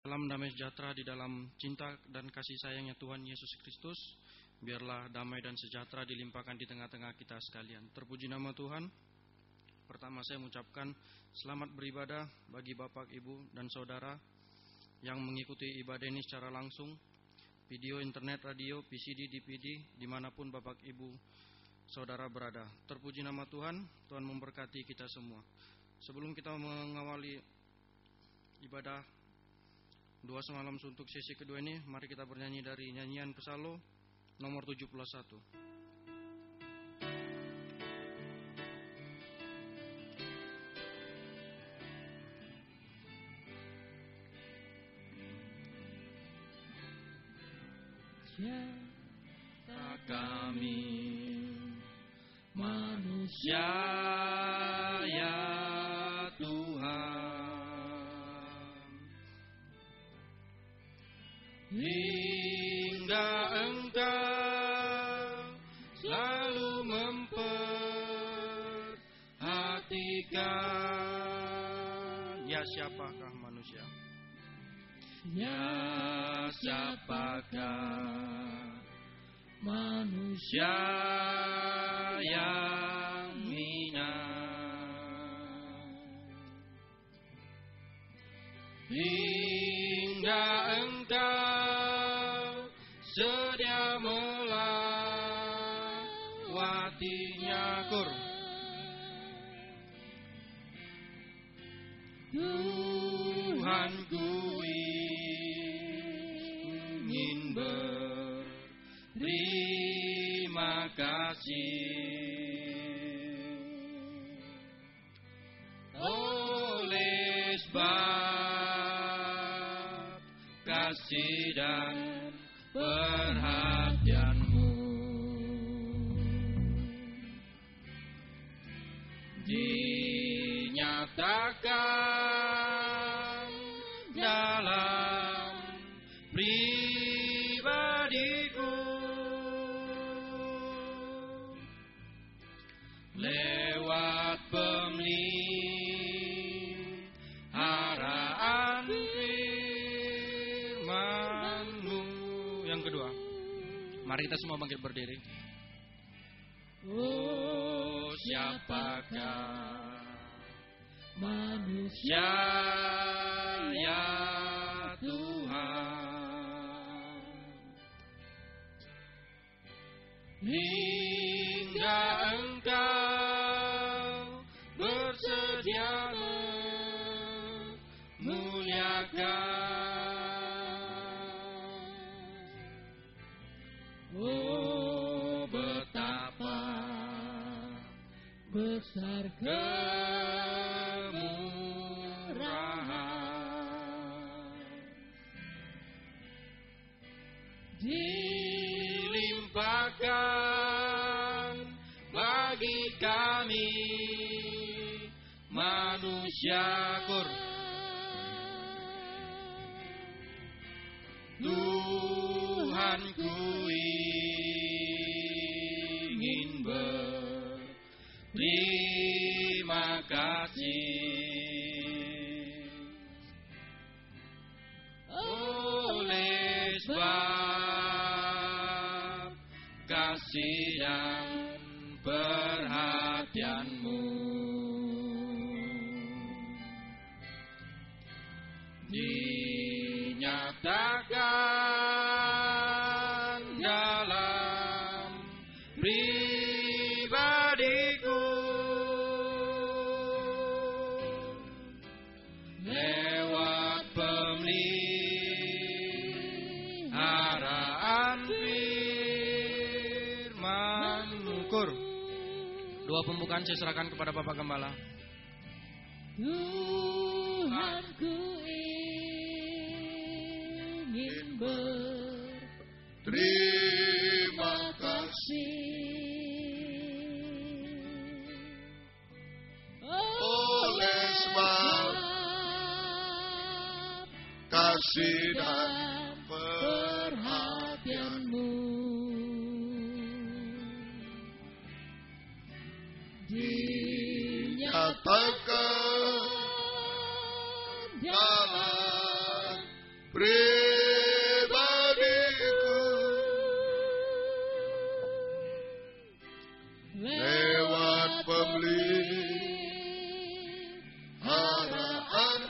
Dalam damai sejahtera di dalam cinta dan kasih sayangnya Tuhan Yesus Kristus, biarlah damai dan sejahtera dilimpahkan di tengah-tengah kita sekalian. Terpuji nama Tuhan. Pertama saya mengucapkan selamat beribadah bagi Bapak, Ibu, dan Saudara yang mengikuti ibadah ini secara langsung, video, internet, radio, PCD, DVD, dimanapun Bapak, Ibu, Saudara berada. Terpuji nama Tuhan, Tuhan memberkati kita semua. Sebelum kita mengawali ibadah doa semalam untuk sesi kedua ini, mari kita bernyanyi dari nyanyian Psalm nomor 71. Siapa kami manusia ya Tuhan, hingga Engkau selalu memperhatikan. Ya, siapakah manusia? Ya, siapakah manusia yang hina, hingga Engkau sedia melawatinya. Tuhanku ingin berterima kasih oleh sebab kasih dan perhatianmu dinyatakan dalam pribadiku lewat pemeliharaan firman-Mu. Yang kedua, mari kita semua bangkit berdiri. Oh, siapakah manusia ya Tuhan, hingga Engkau bersedia memuliakan. Oh, betapa besar kemurahan dilimpahkan bagi kami manusia. Tuhanku ingin berterima kasih oleh sebab kasih dan perhatian-Mu dinyatakan dalam pribadiku lewat pemeliharaan firman-Mu. Doa pembukaan saya serahkan kepada Bapak Gembala. Tuhanku ingin berterima kasih oleh sebab kasih dan perhatian-Mu dinyatakan dalam pribadiku lewat pemeliharaan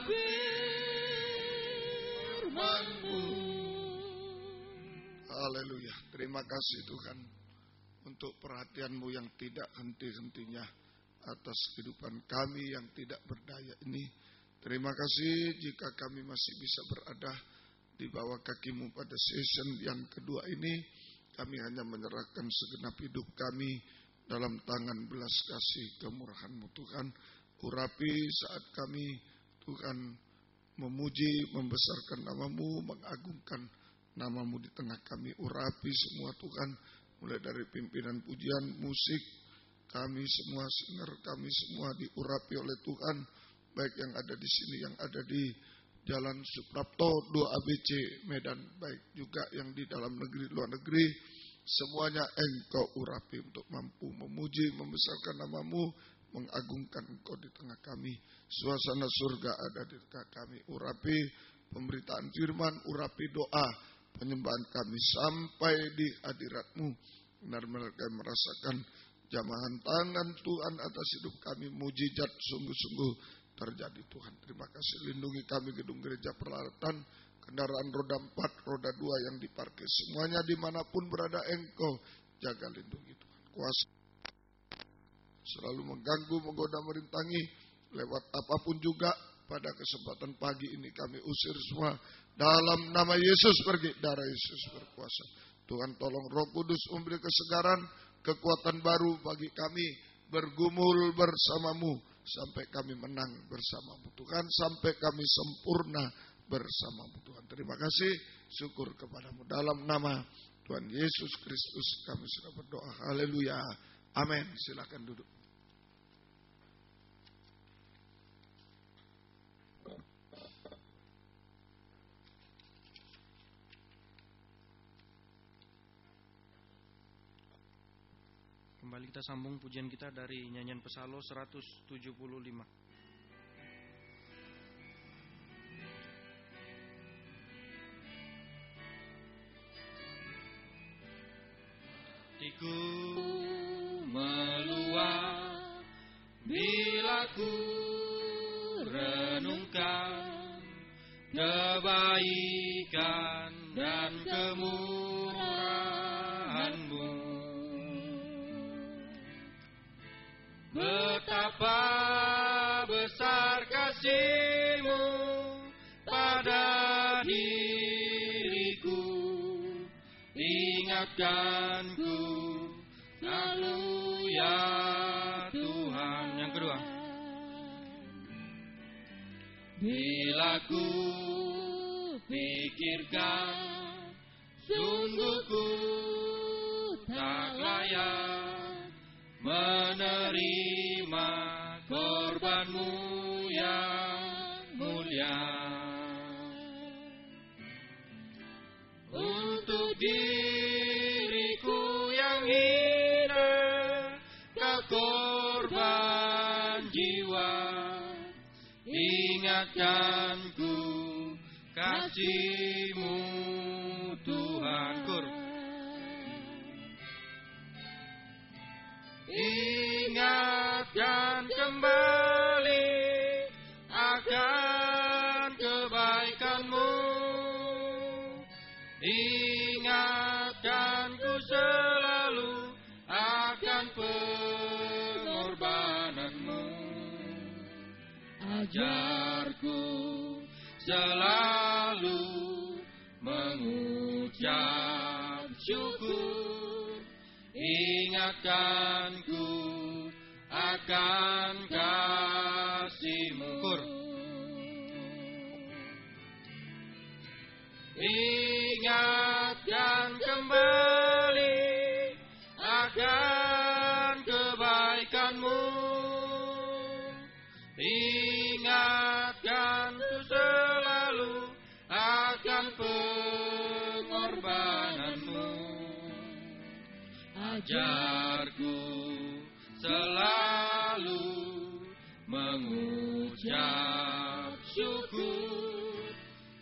firman-Mu. Haleluya. Terima kasih Tuhan untuk perhatian-Mu yang tidak henti-hentinya atas kehidupan kami yang tidak berdaya ini. Terima kasih jika kami masih bisa berada di bawah kaki-Mu pada season yang kedua ini. Kami hanya menyerahkan segenap hidup kami dalam tangan belas kasih kemurahan-Mu Tuhan. Urapi saat kami Tuhan memuji, membesarkan nama-Mu, mengagungkan nama-Mu di tengah kami. Urapi semua Tuhan, mulai dari pimpinan pujian, musik, kami semua, singer kami semua diurapi oleh Tuhan. Baik yang ada di sini, yang ada di Jalan Suprapto 2ABC Medan, baik juga yang di dalam negeri, luar negeri, semuanya Engkau urapi untuk mampu memuji, membesarkan nama-Mu, mengagungkan Engkau di tengah kami. Suasana surga ada di tengah kami. Urapi pemberitaan firman, urapi doa, penyembahan kami sampai di hadirat-Mu. Benar-benar kami merasakan jamahan tangan Tuhan atas hidup kami, mujizat sungguh-sungguh terjadi Tuhan. Terima kasih, lindungi kami gedung gereja peralatan, kendaraan roda 4, roda 2 yang diparkir. Semuanya dimanapun berada Engkau jaga lindungi Tuhan. Kuasa selalu mengganggu, menggoda, merintangi lewat apapun juga. Pada kesempatan pagi ini kami usir semua dalam nama Yesus pergi. Darah Yesus berkuasa. Tuhan tolong Roh Kudus memberi kesegaran, kekuatan baru bagi kami bergumul bersama-Mu sampai kami menang bersama-Mu Tuhan, sampai kami sempurna bersama-Mu Tuhan. Terima kasih, syukur kepada-Mu. Dalam nama Tuhan Yesus Kristus kami sudah berdoa. Haleluya. Amin. Silakan duduk. Kembali kita sambung pujian kita dari nyanyian Pesalo 175. Hatiku meluap bila ku renungkan kebaikan dan kemurahan-Mu. Betapa besar kasih-Mu pada diriku, ingatkanku selalu ya Tuhan. Yang kedua, bila ku pikirkan sungguh ku tak layak menerima korban-Mu yang mulia. Untuk diriku yang hina, Kau korban jiwa. Ingatkanku kasih-Mu Tuhan. Ingatkan kembali akan kebaikan-Mu. Ingatkanku selalu akan pengorbanan-Mu. Ajarku selalu mengucap syukur. Ingatkanku akan kasih-Mu. Ingatkan kembali akan kebaikan-Mu. Ingatkanku selalu akan pengorbanan-Mu. Ajarku selalu mengucap syukur.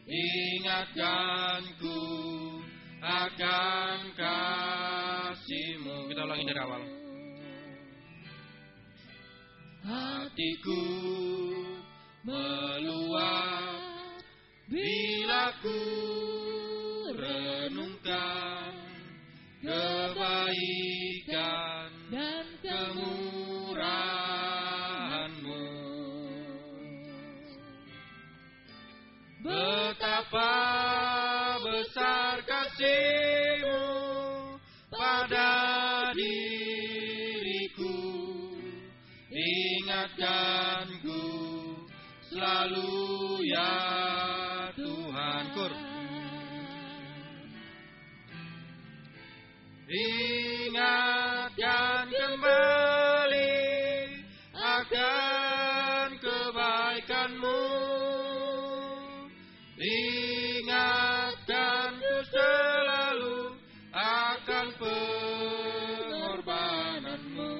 Ingat ingatkanku akan kasih-Mu. Kita ulangi dari awal. Hatiku meluap bila ku renungkan kebaikan dan kemurahan-Mu. Betapa besar kasih-Mu pada diriku, ingatkanku selalu ya Tuhan. Kur. Ingatkan kembali akan kebaikan-Mu, ingatkanku selalu akan pengorbanan-Mu.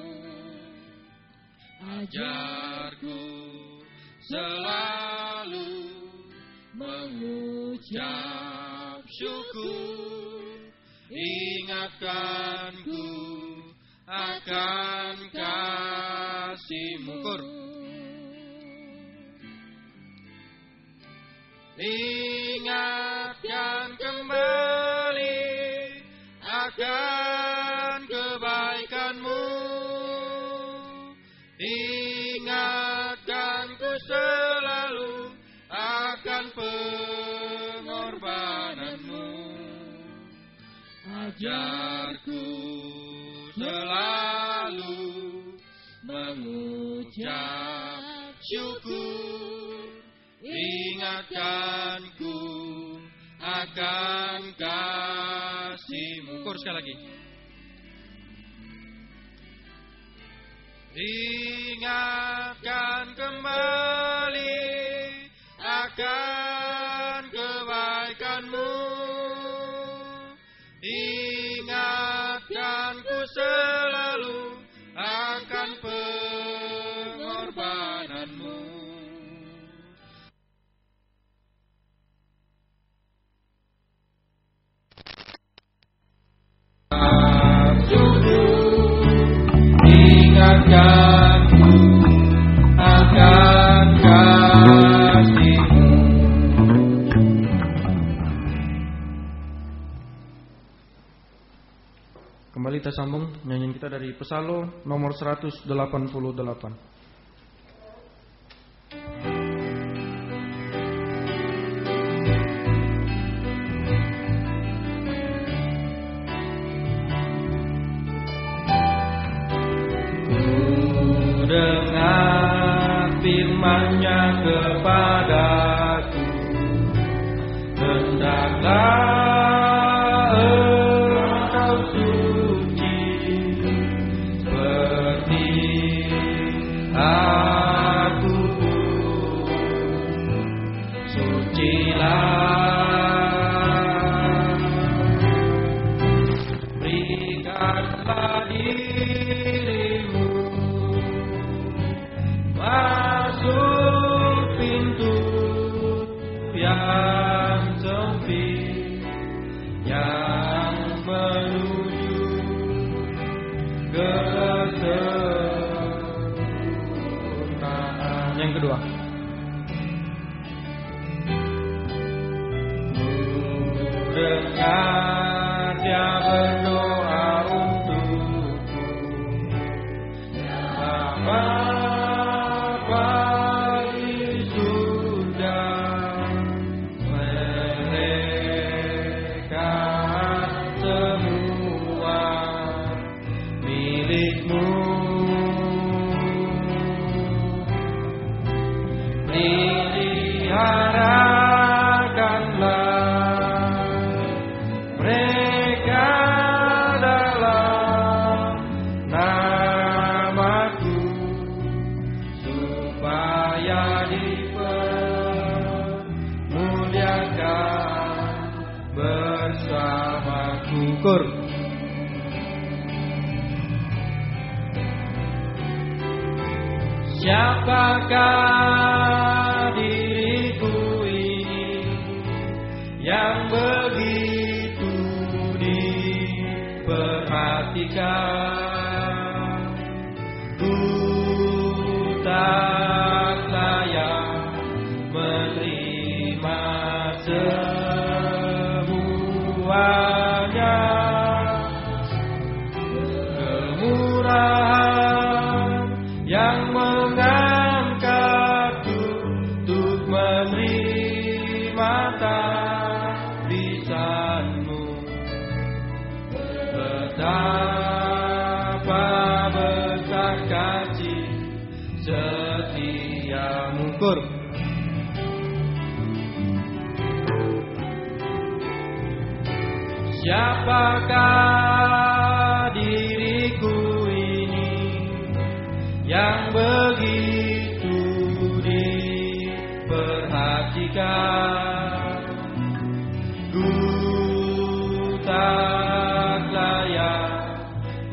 Ajarku selalu mengucap syukur, ingatkanku akan kasih-Mu. Kur. Ingatkan kembali akan kebaikan-Mu, ingatkanku selalu akan pengorbanan-Mu. Ajarku selalu mengucap syukur, ingatkanku akan kasih-Mu. Kur sekali lagi. Ingatkan kembali akan kebaikan-Mu, ingatkanku selalu akan pengorbanan-Mu. Ingatkanku akan kasih-Mu. Kembali kita sambung nyanyian kita dari Pesalo nomor 188. Dengar firman-Nya kepadaku, hendaklah engkau suci seperti aku pun. Sucilah, berikanlah dirimu masuk pintu yang sempit yang menuju kesempurnaan. Yang kedua, dengar dia berdoa untukku, Bapa di surga, mereka semua milik-Mu. Peliharakanlah mereka dalam nama-Ku, supaya dipermuliakan bersama-Ku. Kur. Siapakah diriku ini yang yang begitu diperhatikan. Ku tak layak menerima semuanya. Kemurahan yang mengangkatku untuk menerima tabisanmu. Betapa besar kasih setiamu. Kur. Siapakah diriku ini yang begitu diperhatikan? Ku tak layak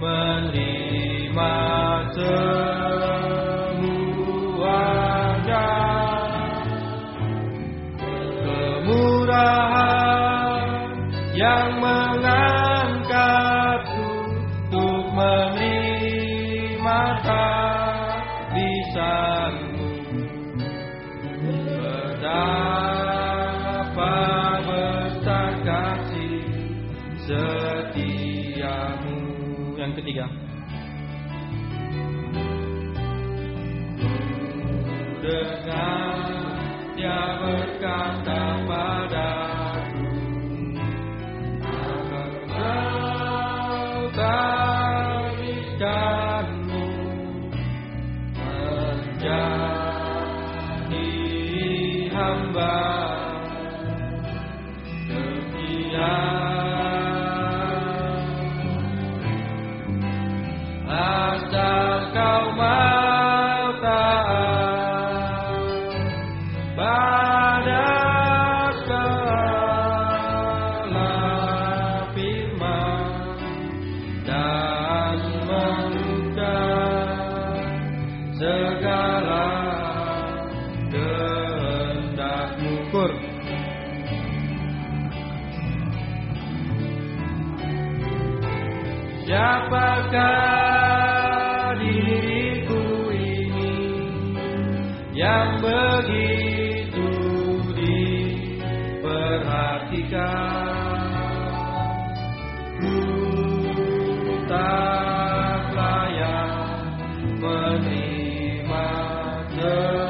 menerima semuanya. Kemurahan yang mengangkatku untuk menerima tabisanmu. Betapa besar kasih setiamu. Yang ketiga, dengar dia berkata padaku, tabisanmu menjadi hamba setia. Asal kau mau taat pada segala firman dan mengundang segala kehendak-Mu. Kur. Siapakah diriku ini yang begitu diperhatikan? Ku tak layak menerima semuanya.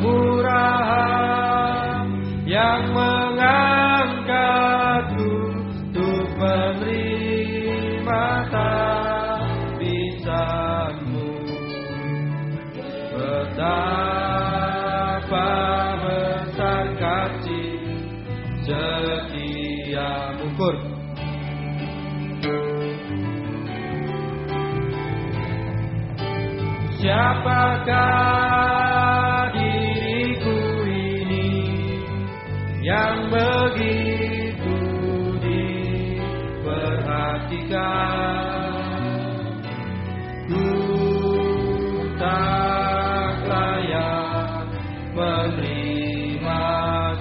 Kemurahan yang mengangkatku untuk menerima tabisanmu. Betapa besar kasih setiamu. Kur. Siapakah diriku ini yang begitu diperhatikan? Ku tak layak menerima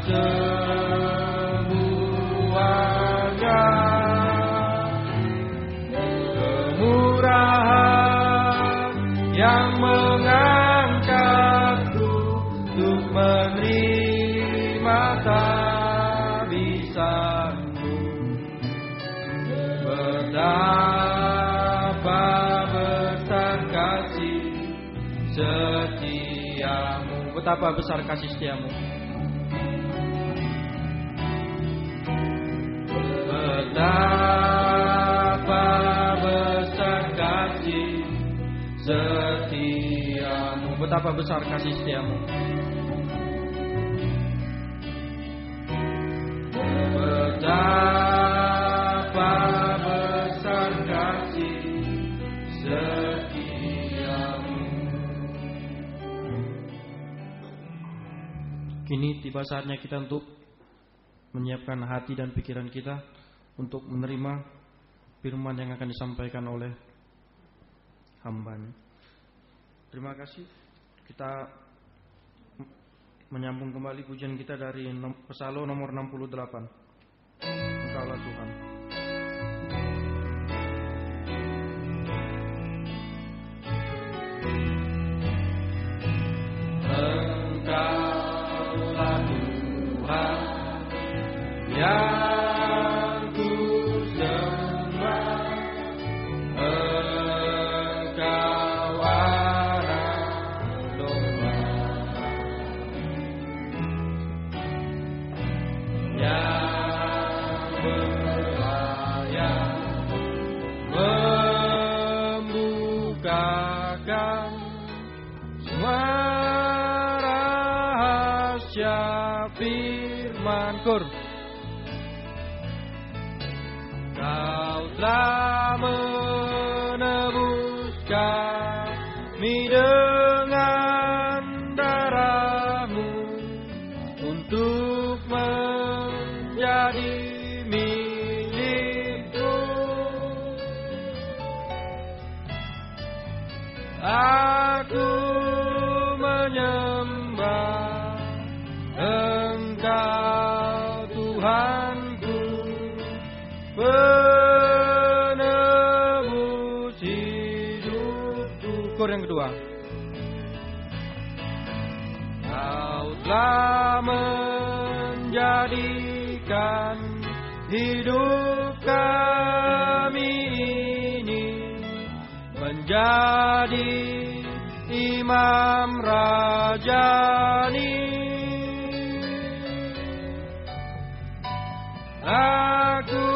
semuanya. Kemurahan yang mengangkatku untuk menerima tabisanmu. Betapa besar kasih setiamu. Betapa besar kasih setiamu. Betapa besar kasih setiamu. Betapa besar kasih setiamu. Betapa besar kasih setiamu. Kini tiba saatnya kita untuk menyiapkan hati dan pikiran kita untuk menerima firman yang akan disampaikan oleh hamba-Nya. Terima kasih. Kita menyambung kembali pujian kita dari Psalm nomor 68. Engkaulah Tuhan. Engkaulah Tuhan yang ku sembah, Engkau anak domba yang berlayar membukakan semua rahasia firman-Kur. Kau telah menebus kami dengan darah-Mu untuk menjadi milik-Mu. Aku menyembah Engkau Tuhanku, penebus hidupku. Kor yang kedua. Kau telah menjadikan hidup kami ini menjadi imam rajani. Aku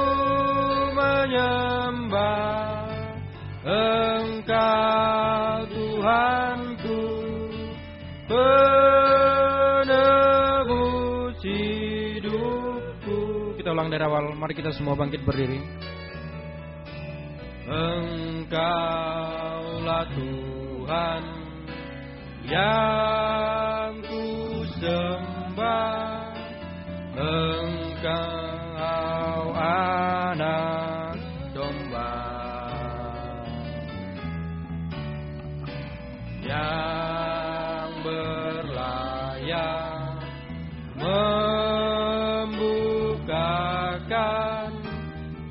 menyembah Engkau Tuhanku, penebus hidupku. Kita ulang dari awal, mari kita semua bangkit berdiri. Engkaulah Tuhan yang ku sembah, Engkau anak domba yang berlayar membukakan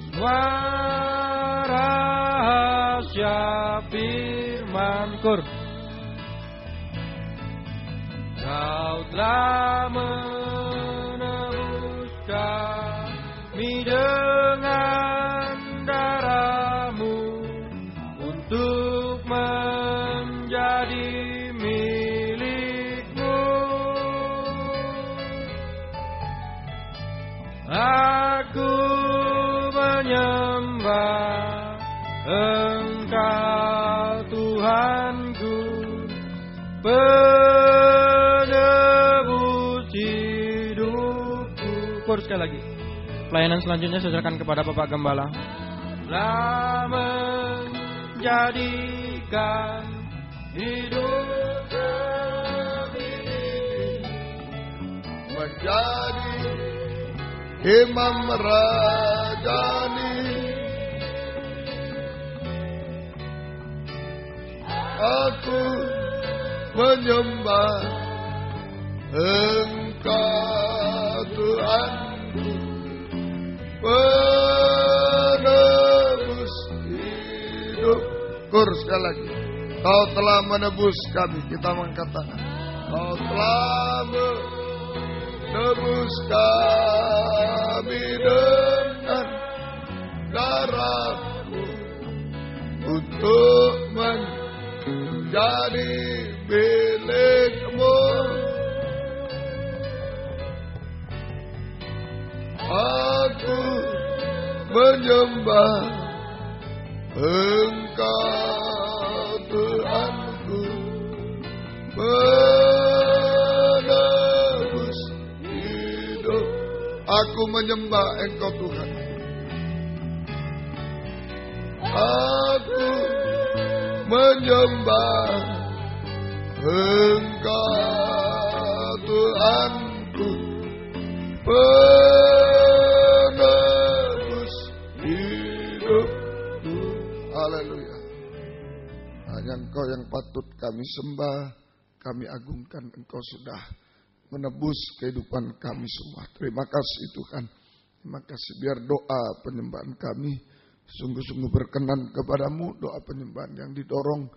semua rahasia firman-Kur. Kau telah menebus kami dengan darah-Mu untuk menjadi milik-Mu. Aku menyembah Engkau Tuhanku, penebus hidupku. Kor sekali lagi. Pelayanan selanjutnya saya serahkan kepada Bapak Gembala. Telah menjadikan hidup kami menjadi imam rajani. Aku menyembah Engkau Tuhanku, penebus hidup. Kur sekali lagi. Kau telah menebus kami. Kita mengangkat tangan. Kau telah menebus kami dengan darah-Mu untuk menjadi milik-Mu. Aku menyembah Engkau Tuhanku, penebus hidup. Aku menyembah Engkau Tuhan. Aku menyembah Engkau Tuhanku, penebus hidupku. Haleluya. Hanya Engkau yang patut kami sembah, kami agungkan. Engkau sudah menebus kehidupan kami semua. Terima kasih Tuhan. Terima kasih biar doa penyembahan kami sungguh-sungguh berkenan kepadamu. Doa penyembahan yang didorong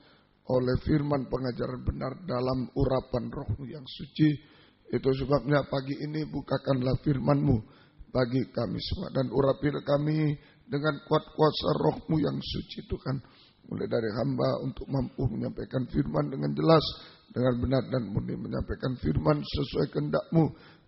oleh firman pengajaran benar dalam urapan roh-Mu yang suci. Itu sebabnya pagi ini bukakanlah firman-Mu bagi kami semua. Dan urapilah kami dengan kuat kuasa roh-Mu yang suci Tuhan. Mulai dari hamba untuk mampu menyampaikan firman dengan jelas, dengan benar dan murni. Menyampaikan firman sesuai kehendak-Mu.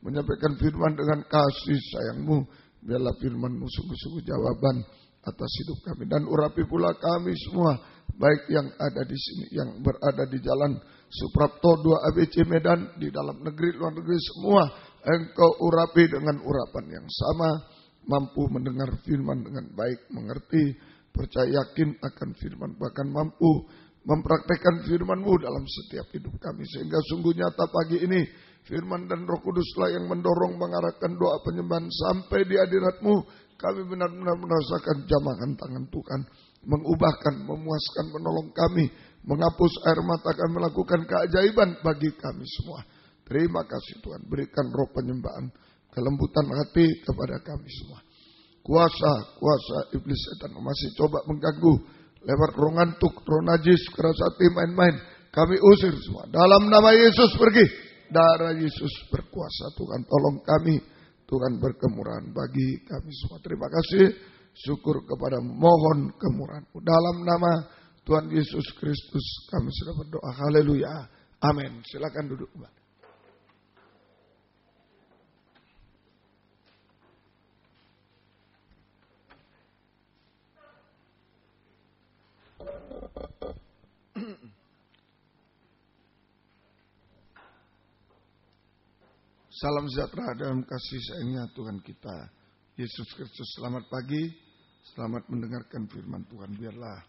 Menyampaikan firman dengan kasih sayang-Mu. Biarlah firman-Mu sungguh-sungguh jawaban atas hidup kami. Dan urapi pula kami semua, baik yang ada di sini, yang berada di jalan Suprapto 2 ABC Medan, di dalam negeri, luar negeri semua. Engkau urapi dengan urapan yang sama, mampu mendengar firman dengan baik, mengerti, percaya yakin akan firman, bahkan mampu mempraktekkan firman-Mu dalam setiap hidup kami. Sehingga sungguh nyata pagi ini, firman dan Roh Kuduslah yang mendorong mengarahkan doa penyembahan sampai di hadirat-Mu. Kami benar-benar merasakan jamahan tangan Tuhan, mengubahkan, memuaskan, menolong kami, menghapus air mata kami, melakukan keajaiban bagi kami semua. Terima kasih Tuhan, berikan roh penyembahan, kelembutan hati kepada kami semua. Kuasa iblis setan masih coba mengganggu lewat roh ngantuk, roh najis, keras hati, main-main. Kami usir semua. Dalam nama Yesus pergi. Darah Yesus berkuasa. Tuhan tolong kami. Tuhan berkemurahan bagi kami semua. Terima kasih. Syukur kepada mohon kemurahan-Mu. Dalam nama Tuhan Yesus Kristus kami sudah berdoa. Haleluya. Amin. Silakan duduk. Salam sejahtera dalam kasih sayangnya Tuhan kita Yesus Kristus. Selamat pagi, selamat mendengarkan firman Tuhan. Biarlah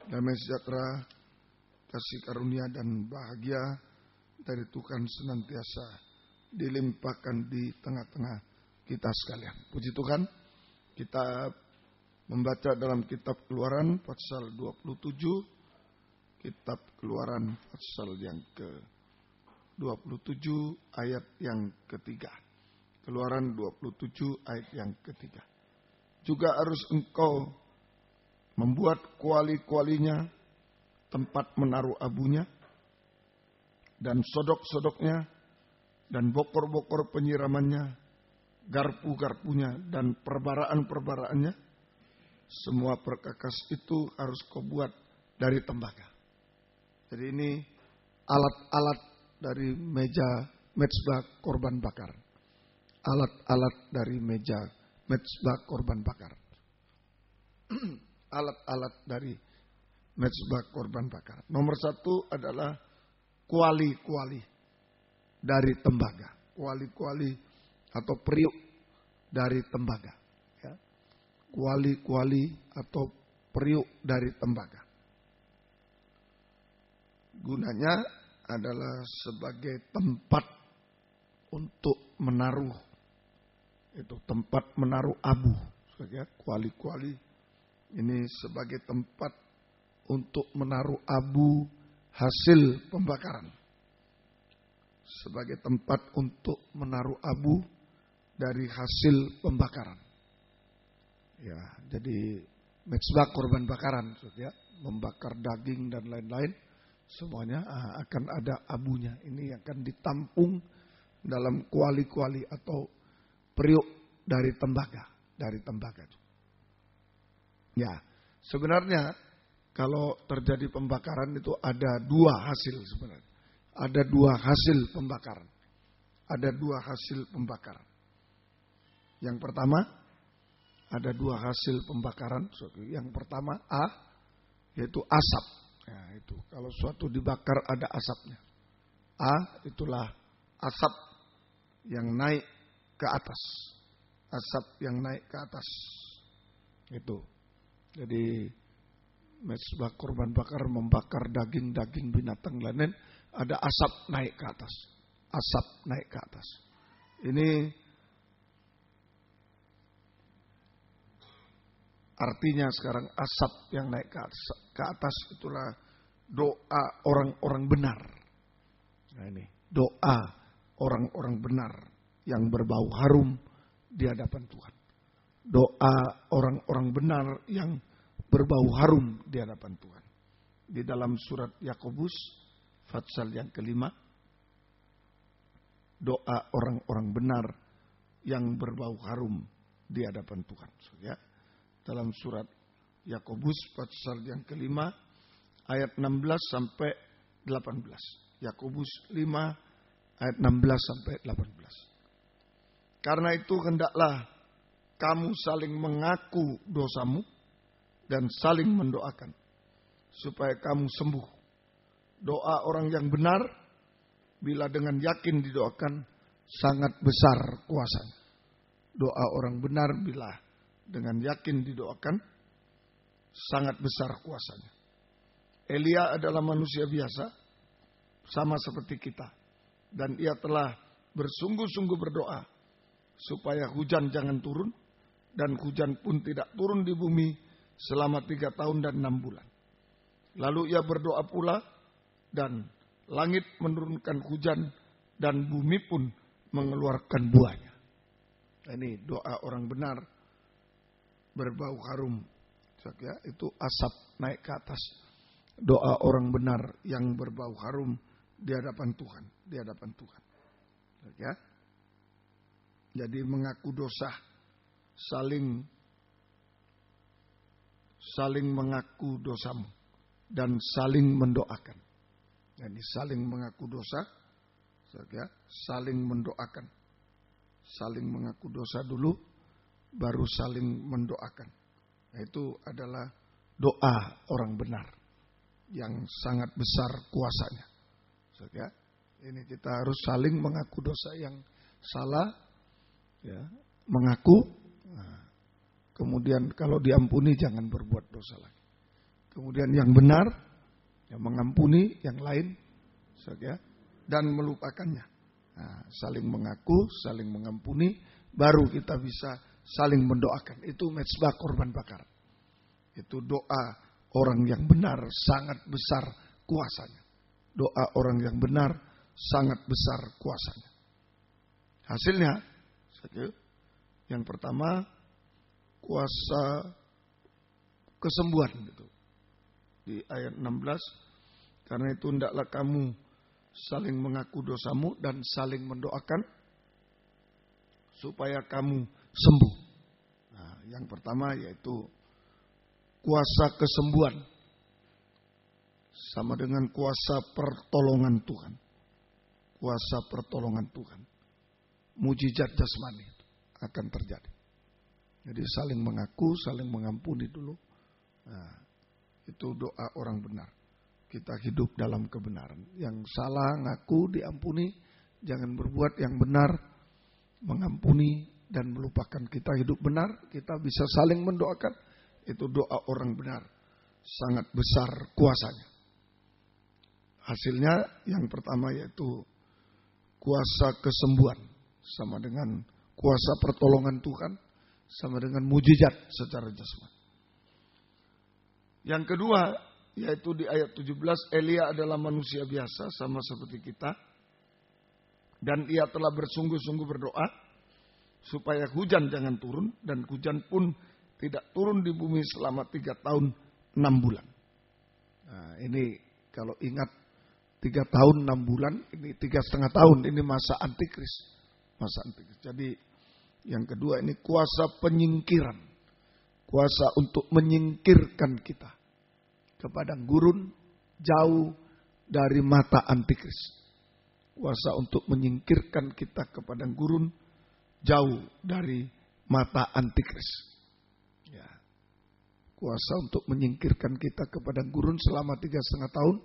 damai sejahtera, kasih karunia dan bahagia dari Tuhan senantiasa dilimpahkan di tengah-tengah kita sekalian. Puji Tuhan, kita membaca dalam kitab Keluaran pasal 27, kitab Keluaran pasal yang ke-27 ayat yang ketiga. Keluaran 27 ayat yang ketiga. Juga harus engkau membuat kuali-kualinya, tempat menaruh abunya, dan sodok-sodoknya, dan bokor-bokor penyiramannya, garpu-garpunya, dan perbaraan-perbaraannya. Semua perkakas itu harus kau buat dari tembaga. Jadi ini alat-alat dari meja mezbah korban bakar. Alat-alat dari meja mezbah korban bakar. Alat-alat dari mezbah korban bakar. Nomor 1 adalah kuali-kuali dari tembaga. Kuali-kuali atau periuk dari tembaga. Ya. Kuali-kuali atau periuk dari tembaga. Gunanya adalah sebagai tempat untuk menaruh, itu tempat menaruh abu. Ya, kuali-kuali ini sebagai tempat untuk menaruh abu hasil pembakaran. Sebagai tempat untuk menaruh abu dari hasil pembakaran. Ya, jadi mezbah korban bakaran, ya, membakar daging dan lain-lain. Semuanya akan ada abunya. Ini akan ditampung dalam kuali-kuali atau periuk dari tembaga. Dari tembaga. Ya, sebenarnya kalau terjadi pembakaran itu ada 2 hasil sebenarnya. Ada 2 hasil pembakaran. Ada 2 hasil pembakaran. Yang pertama, ada 2 hasil pembakaran. Yang pertama A, yaitu asap. Ya, itu kalau suatu dibakar ada asapnya. A, itulah asap yang naik ke atas. Asap yang naik ke atas. Itu. Jadi mezbah korban bakar membakar daging-daging binatang lain, ada asap naik ke atas. Asap naik ke atas. Ini artinya sekarang asap yang naik ke atas itulah doa orang-orang benar. Nah ini doa orang-orang benar yang berbau harum di hadapan Tuhan. Doa orang-orang benar yang berbau harum di hadapan Tuhan. Di dalam surat Yakobus pasal yang kelima, doa orang-orang benar yang berbau harum di hadapan Tuhan. Ya. Dalam surat Yakobus pasal yang kelima ayat 16 sampai 18. Yakobus 5 ayat 16 sampai 18. Karena itu hendaklah kamu saling mengaku dosamu dan saling mendoakan supaya kamu sembuh. Doa orang yang benar bila dengan yakin didoakan sangat besar kuasanya. Doa orang benar bila dengan yakin didoakan sangat besar kuasanya. Elia adalah manusia biasa, sama seperti kita. Dan ia telah bersungguh-sungguh berdoa supaya hujan jangan turun, dan hujan pun tidak turun di bumi selama 3 tahun dan 6 bulan. Lalu ia berdoa pula, dan langit menurunkan hujan, dan bumi pun mengeluarkan buahnya. Ini doa orang benar berbau harum. Ya, itu asap naik ke atas. Doa orang benar yang berbau harum di hadapan Tuhan, di hadapan Tuhan. Ya. Jadi mengaku dosa, saling mengaku dosamu dan saling mendoakan. Jadi saling mengaku dosa, ya, saling mendoakan. Saling mengaku dosa dulu, baru saling mendoakan. Nah, itu adalah doa orang benar yang sangat besar kuasanya. Ya, ini kita harus saling mengaku dosa yang salah, ya, mengaku. Nah, kemudian kalau diampuni jangan berbuat dosa lagi. Kemudian yang benar, yang mengampuni yang lain, ya, dan melupakannya. Nah, saling mengaku, saling mengampuni, baru kita bisa saling mendoakan. Itu mezbah korban bakar. Itu doa orang yang benar sangat besar kuasanya. Doa orang yang benar sangat besar kuasanya. Hasilnya, yang pertama, kuasa kesembuhan. Gitu. Di ayat 16, karena itu hendaklah kamu saling mengaku dosamu dan saling mendoakan supaya kamu sembuh. Nah, yang pertama yaitu kuasa kesembuhan sama dengan kuasa pertolongan Tuhan. Kuasa pertolongan Tuhan. Mujizat jasmani akan terjadi. Jadi saling mengaku, saling mengampuni dulu. Nah, itu doa orang benar. Kita hidup dalam kebenaran. Yang salah ngaku, diampuni. Jangan berbuat yang benar, mengampuni dan melupakan. Kita hidup benar, kita bisa saling mendoakan. Itu doa orang benar. Sangat besar kuasanya. Hasilnya yang pertama yaitu kuasa kesembuhan. Sama dengan kuasa pertolongan Tuhan. Sama dengan mujizat secara jasmani. Yang kedua, yaitu di ayat 17, Elia adalah manusia biasa sama seperti kita. Dan ia telah bersungguh-sungguh berdoa supaya hujan jangan turun. Dan hujan pun tidak turun di bumi selama 3 tahun 6 bulan. Nah, ini kalau ingat 3 tahun 6 bulan, ini 3,5 tahun, ini masa antikris. Masa antikris. Jadi yang kedua ini kuasa penyingkiran. Kuasa untuk menyingkirkan kita ke padang gurun jauh dari mata antikris. Kuasa untuk menyingkirkan kita ke padang gurun jauh dari mata antikris. Ya. Kuasa untuk menyingkirkan kita ke padang gurun selama 3,5 tahun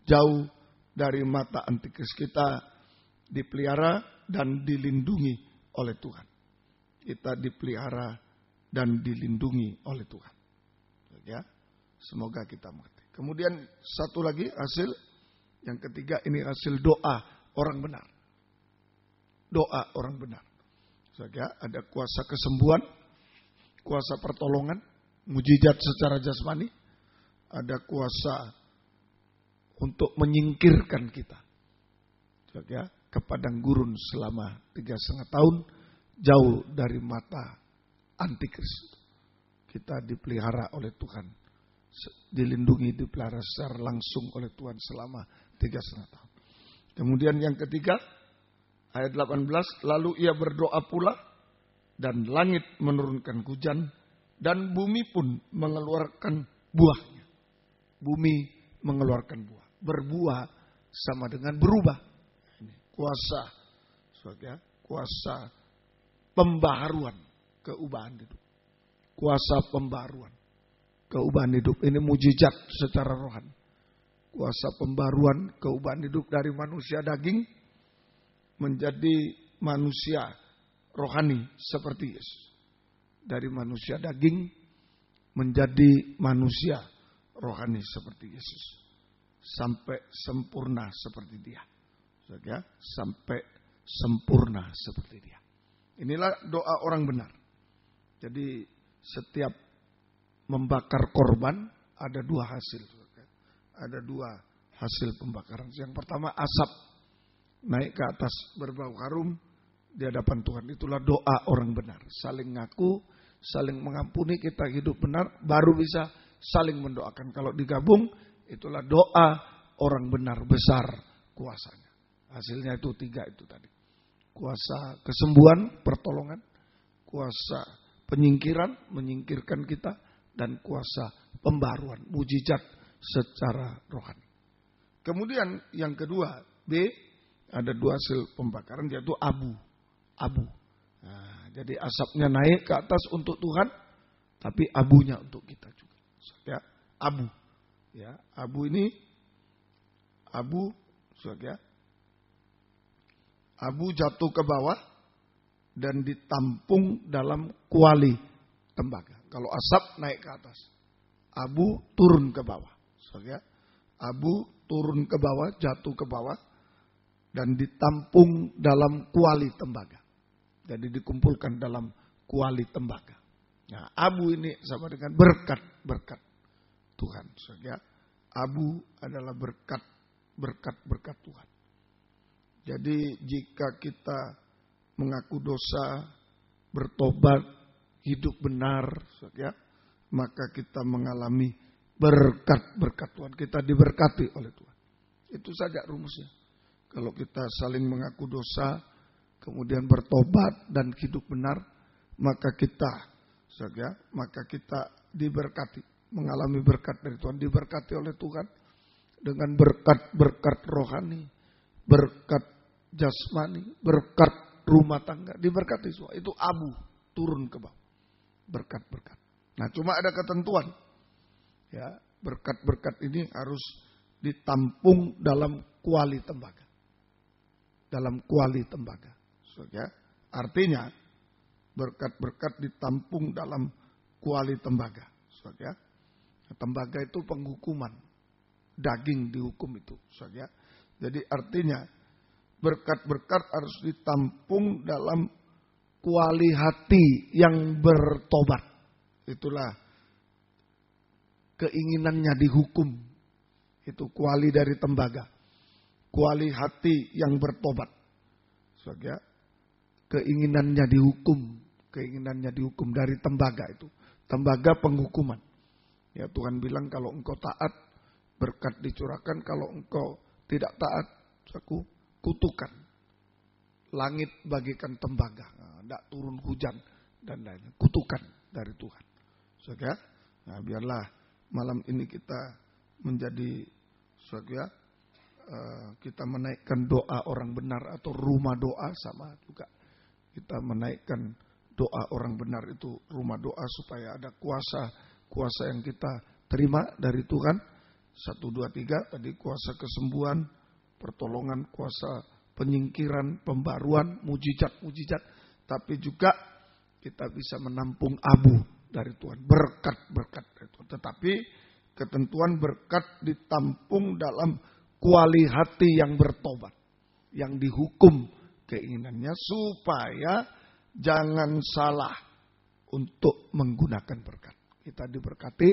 jauh dari mata antikris. Kita dipelihara dan dilindungi oleh Tuhan. Kita dipelihara dan dilindungi oleh Tuhan. Ya. Semoga kita mengerti. Kemudian satu lagi hasil, yang ketiga ini hasil doa orang benar. Doa orang benar. Ya, ada kuasa kesembuhan, kuasa pertolongan, mujizat secara jasmani, ada kuasa untuk menyingkirkan kita. Ya, ke padang gurun selama 3,5 tahun, jauh dari mata antikris. Kita dipelihara oleh Tuhan, dilindungi, dipelihara secara langsung oleh Tuhan selama 3,5 tahun. Kemudian yang ketiga, ayat 18, lalu ia berdoa pula, dan langit menurunkan hujan, dan bumi pun mengeluarkan buahnya. Bumi mengeluarkan buah. Berbuah sama dengan berubah. Ini kuasa, kuasa pembaharuan, keubahan hidup. Kuasa pembaharuan, keubahan hidup. Ini mujizat secara rohani. Kuasa pembaruan, keubahan hidup dari manusia daging menjadi manusia rohani seperti Yesus. Dari manusia daging menjadi manusia rohani seperti Yesus. Sampai sempurna seperti Dia. Sampai sempurna seperti Dia. Inilah doa orang benar. Jadi setiap membakar korban ada 2 hasil. Ada 2 hasil pembakaran. Yang pertama asap naik ke atas berbau harum di hadapan Tuhan. Itulah doa orang benar. Saling ngaku, saling mengampuni, kita hidup benar, baru bisa saling mendoakan. Kalau digabung, itulah doa orang benar besar kuasanya. Hasilnya itu 3 itu tadi. Kuasa kesembuhan, pertolongan. Kuasa penyingkiran, menyingkirkan kita. Dan kuasa pembaruan, mujizat secara rohani. Kemudian yang kedua, B, ada 2 hasil pembakaran, yaitu abu. Nah, jadi asapnya naik ke atas untuk Tuhan, tapi abunya untuk kita juga. Ya, abu. Ya, abu ini, abu jatuh ke bawah dan ditampung dalam kuali tembaga. Kalau asap naik ke atas, abu turun ke bawah. Abu turun ke bawah, jatuh ke bawah, dan ditampung dalam kuali tembaga. Jadi dikumpulkan dalam kuali tembaga. Nah, abu ini sama dengan berkat Tuhan. Abu adalah berkat Tuhan. Jadi jika kita mengaku dosa, bertobat, hidup benar, maka kita mengalami berkat Tuhan. Kita diberkati oleh Tuhan. Itu saja rumusnya. Kalau kita saling mengaku dosa, kemudian bertobat dan hidup benar, maka kita diberkati. Mengalami berkat dari Tuhan. Diberkati oleh Tuhan dengan berkat rohani, berkat jasmani, berkat rumah tangga. Diberkati semua. Itu abu turun ke bawah. Berkat. Nah, cuma ada ketentuan. Ya, berkat-berkat ini harus ditampung dalam kuali tembaga. Dalam kuali tembaga. Artinya berkat-berkat ditampung dalam kuali tembaga. Tembaga itu penghukuman. Daging dihukum itu. Jadi artinya berkat-berkat harus ditampung dalam kuali hati yang bertobat. Itulah keinginannya dihukum. Itu kuali dari tembaga. Kuali hati yang bertobat. Keinginannya dihukum dari tembaga itu. Tembaga penghukuman. Ya, Tuhan bilang kalau engkau taat, berkat dicurahkan. Kalau engkau tidak taat, aku kutukan. Langit bagikan tembaga. Tidak turun hujan dan lainnya. Kutukan dari Tuhan. Nah, biarlah malam ini kita menjadi kita menaikkan doa orang benar atau rumah doa sama juga. Kita menaikkan doa orang benar itu rumah doa supaya ada kuasa yang kita terima dari Tuhan. 1, 2, 3 tadi kuasa kesembuhan, pertolongan, kuasa penyingkiran, pembaruan, mujizat. Tapi juga kita bisa menampung abu dari Tuhan, berkat dari Tuhan. Tetapi ketentuan berkat ditampung dalam kuali hati yang bertobat, yang dihukum keinginannya supaya jangan salah untuk menggunakan berkat. Kita diberkati,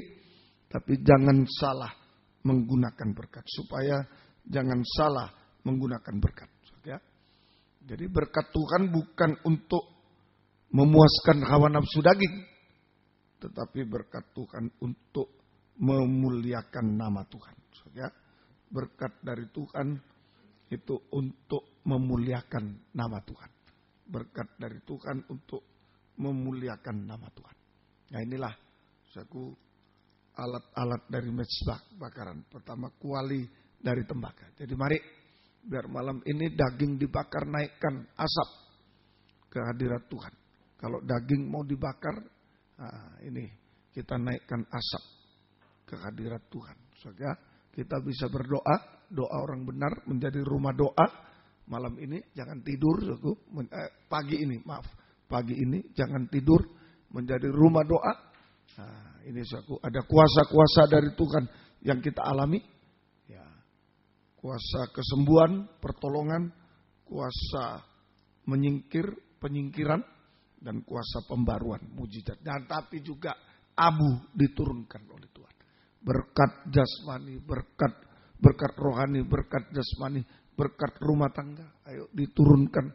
tapi jangan salah menggunakan berkat. Supaya jangan salah menggunakan berkat. Jadi berkat Tuhan bukan untuk memuaskan hawa nafsu daging, tetapi berkat Tuhan untuk memuliakan nama Tuhan. Ya, berkat dari Tuhan itu untuk memuliakan nama Tuhan. Berkat dari Tuhan untuk memuliakan nama Tuhan. Nah inilah saudaraku alat-alat dari mezbah bakaran. Pertama, kuali dari tembaga. Jadi mari biar malam ini daging dibakar, naikkan asap ke hadirat Tuhan. Kalau daging mau dibakar, nah ini kita naikkan asap ke hadirat Tuhan. Saudara, kita bisa berdoa, doa orang benar menjadi rumah doa. Malam ini jangan tidur, pagi ini jangan tidur menjadi rumah doa. Nah, ini saudaraku, ada kuasa-kuasa dari Tuhan yang kita alami. Ya, kuasa kesembuhan, pertolongan, kuasa penyingkiran, dan kuasa pembaruan, mujizat. Dan tapi juga abu diturunkan oleh Tuhan. Berkat jasmani, berkat rohani, berkat jasmani, berkat rumah tangga. Ayo diturunkan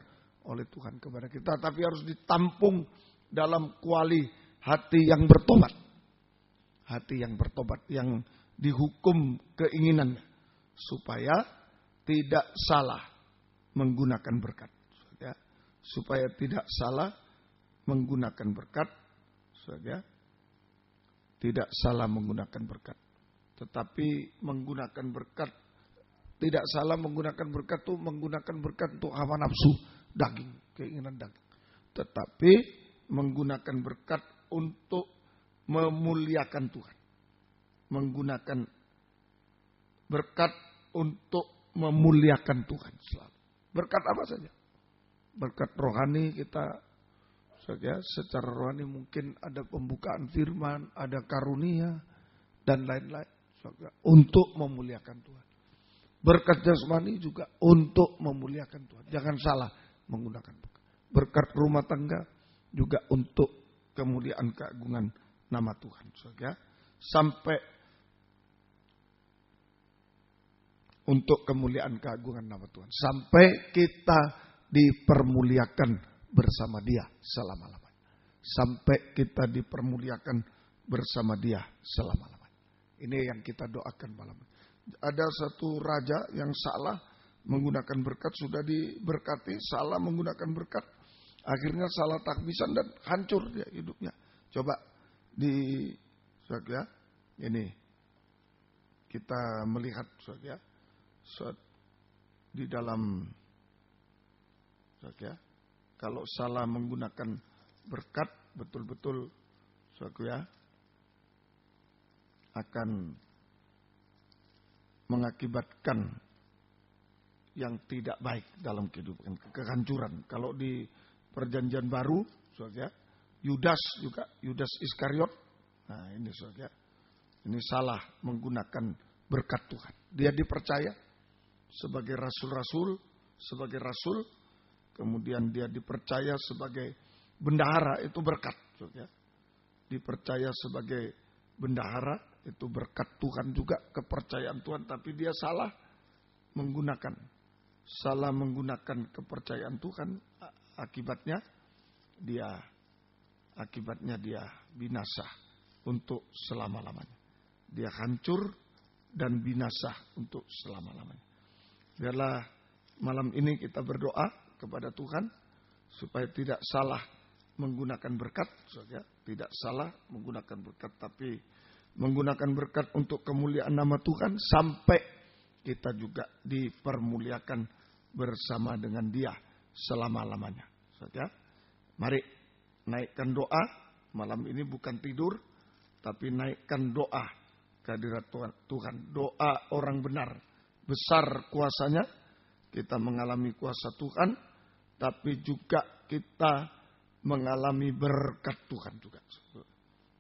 oleh Tuhan kepada kita. Tapi harus ditampung dalam kuali hati yang bertobat. Hati yang bertobat, yang dihukum keinginannya. Supaya tidak salah menggunakan berkat. Ya. Supaya tidak salah menggunakan berkat. Ya. Tidak salah menggunakan berkat. Tetapi menggunakan berkat, tidak salah menggunakan berkat itu menggunakan berkat untuk hawa nafsu daging, keinginan daging. Tetapi menggunakan berkat untuk memuliakan Tuhan. Menggunakan berkat untuk memuliakan Tuhan selalu. Berkat apa saja? Berkat rohani kita, ya, secara rohani mungkin ada pembukaan firman, ada karunia, dan lain-lain. Untuk memuliakan Tuhan. Berkat jasmani juga untuk memuliakan Tuhan. Jangan salah menggunakan berkat. Berkat rumah tangga juga untuk kemuliaan keagungan nama Tuhan. Ya. Sampai untuk kemuliaan keagungan nama Tuhan. Sampai kita dipermuliakan bersama Dia selama-lamanya. Sampai kita dipermuliakan bersama Dia selama-lamanya. Ini yang kita doakan malam ini. Ada satu raja yang salah menggunakan berkat, sudah diberkati, salah menggunakan berkat. Akhirnya salah takbisan dan hancur dia hidupnya. Coba ya, ini kita melihat ya, di dalam ya, kalau salah menggunakan berkat betul-betul ya, akan mengakibatkan yang tidak baik dalam kehidupan, kehancuran. Kalau di Perjanjian Baru, ya, Yudas Iskariot, nah ini ya, ini salah menggunakan berkat Tuhan. Dia dipercaya sebagai rasul, kemudian dia dipercaya sebagai bendahara, itu berkat. Ya. Dipercaya sebagai bendahara, itu berkat Tuhan juga, kepercayaan Tuhan. Tapi dia salah menggunakan kepercayaan Tuhan. Akibatnya dia binasa untuk selama-lamanya. Dia hancur dan binasa untuk selama-lamanya. Biarlah malam ini kita berdoa kepada Tuhan supaya tidak salah menggunakan berkat, ya, tidak salah menggunakan berkat, tapi menggunakan berkat untuk kemuliaan nama Tuhan sampai kita juga dipermuliakan bersama dengan Dia selama-lamanya. Ya, mari naikkan doa malam ini, bukan tidur, tapi naikkan doa kehadirat Tuhan. Doa orang benar, besar kuasanya. Kita mengalami kuasa Tuhan, tapi juga kita mengalami berkat Tuhan juga.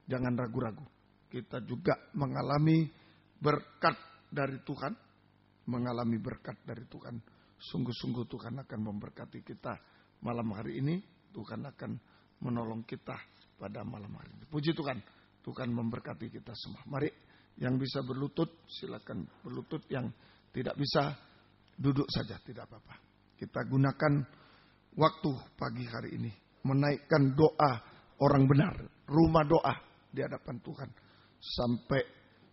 Jangan ragu-ragu. Kita juga mengalami berkat dari Tuhan. Mengalami berkat dari Tuhan. Sungguh-sungguh Tuhan akan memberkati kita malam hari ini. Tuhan akan menolong kita pada malam hari ini. Puji Tuhan. Tuhan memberkati kita semua. Mari yang bisa berlutut silakan berlutut. Yang tidak bisa duduk saja, tidak apa-apa. Kita gunakan waktu pagi hari ini menaikkan doa orang benar, rumah doa di hadapan Tuhan. Sampai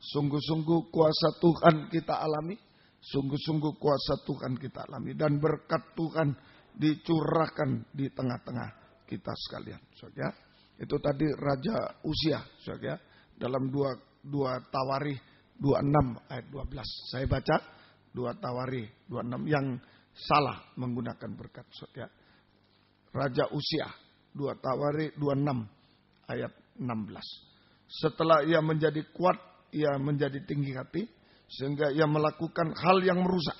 sungguh-sungguh kuasa Tuhan kita alami, sungguh-sungguh kuasa Tuhan kita alami, dan berkat Tuhan dicurahkan di tengah-tengah kita sekalian. Saudara, itu tadi Raja Uzia, saudara, dalam 2 Tawarikh 26 ayat 12. Saya baca 2 Tawarikh 26 yang salah menggunakan berkat, saudara. Raja Uzia 2 Tawarikh 26 ayat 16. Setelah ia menjadi kuat, ia menjadi tinggi hati, sehingga ia melakukan hal yang merusak.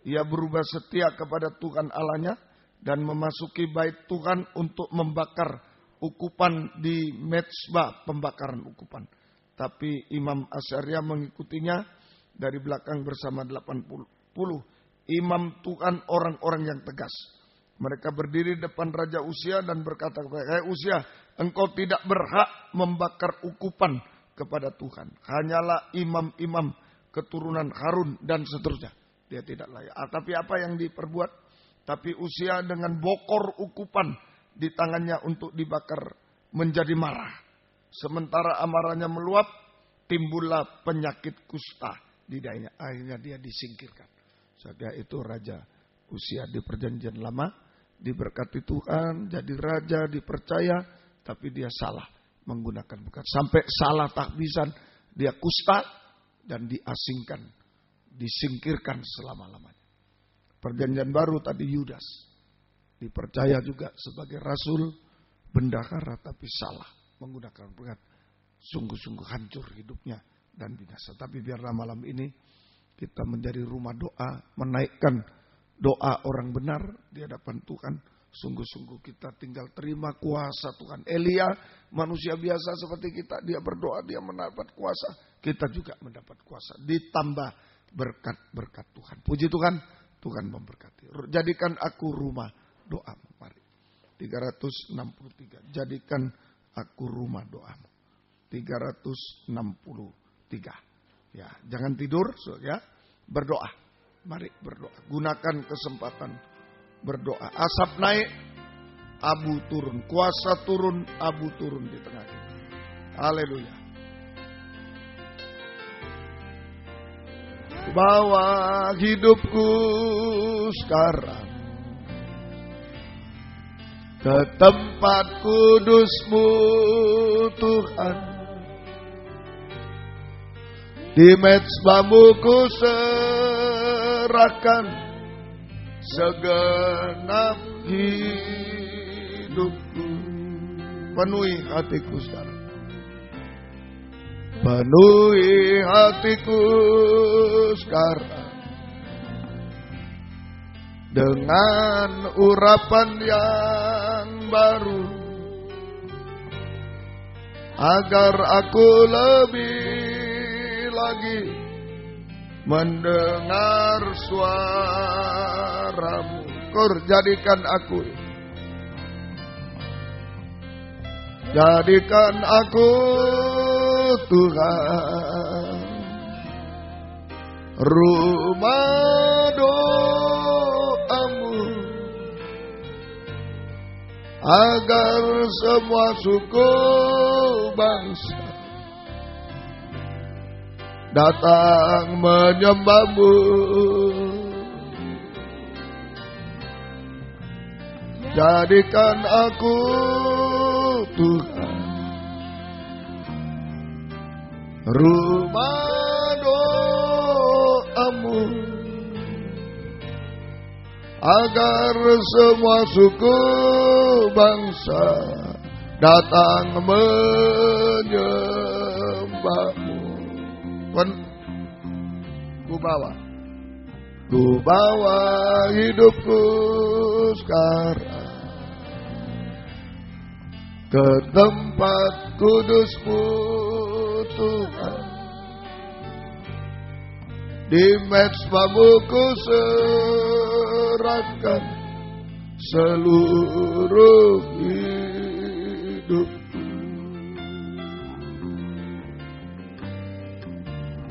Ia berubah setia kepada Tuhan Allahnya dan memasuki bait Tuhan untuk membakar ukupan di mezbah pembakaran ukupan. Tapi Imam Asaria mengikutinya dari belakang bersama 80 imam Tuhan, orang-orang yang tegas. Mereka berdiri depan Raja Uzia dan berkata kepada Uzia, engkau tidak berhak membakar ukupan kepada Tuhan. Hanyalah imam-imam keturunan Harun dan seterusnya. Dia tidak layak. Tapi apa yang diperbuat? Tapi Uzia dengan bokor ukupan di tangannya untuk dibakar menjadi marah. Sementara amarahnya meluap, timbullah penyakit kusta di dahinya. Akhirnya dia disingkirkan. Saudara, itu Raja Uzia di Perjanjian Lama, diberkati Tuhan, jadi raja, dipercaya, tapi dia salah menggunakan berkat. Sampai salah tahbisan, dia kusta dan diasingkan, disingkirkan selama-lamanya. Perjanjian Baru tadi Yudas, dipercaya juga sebagai rasul, bendahara, tapi salah menggunakan berkat. Sungguh-sungguh hancur hidupnya dan binasa. Tapi biarlah malam ini kita menjadi rumah doa, menaikkan doa orang benar di hadapan Tuhan. Sungguh-sungguh kita tinggal terima kuasa Tuhan. Elia manusia biasa seperti kita, dia berdoa, dia mendapat kuasa. Kita juga mendapat kuasa, ditambah berkat-berkat Tuhan. Puji Tuhan, Tuhan memberkati. Jadikan aku rumah doamu. Mari. 363. Jadikan aku rumah doamu. 363. Ya, jangan tidur, ya. Berdoa. Mari berdoa. Gunakan kesempatan berdoa. Asap naik, abu turun. Kuasa turun, abu turun di tengah kita. Haleluya. Bawa hidupku sekarang ke tempat kudus-Mu Tuhan. Di mezbah-Mu ku serahkan segenap hidupku. Penuhi hatiku sekarang. Penuhi hatiku sekarang dengan urapan yang baru, agar aku lebih lagi mendengar suara-Mu. Kau jadikan aku, jadikan aku Tuhan rumah doa-Mu, agar semua suku bangsa datang menyembah-Mu. Jadikan aku Tuhan rumah doa-Mu, agar semua suku bangsa datang menyembah-Mu. Ku bawa hidupku sekarang ke tempat kudus-Mu Tuhan. Di mezbah-Mu ku serahkan seluruh hidupku.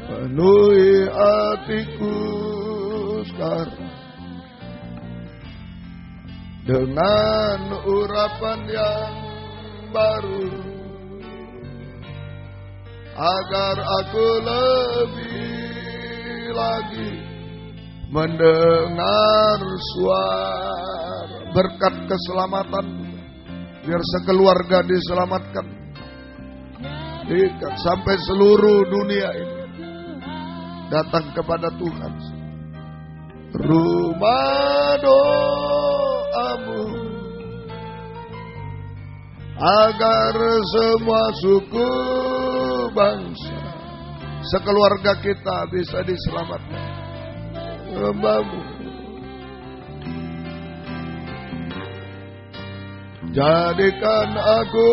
Penuhi hatiku sekarang dengan urapan yang baru, agar aku lebih lagi mendengar suara berkat keselamatan, biar sekeluarga diselamatkan, sampai seluruh dunia ini datang kepada Tuhan. Rumah doamu agar semua suku bangsa sekeluarga kita bisa diselamatkan. Hambamu, jadikan aku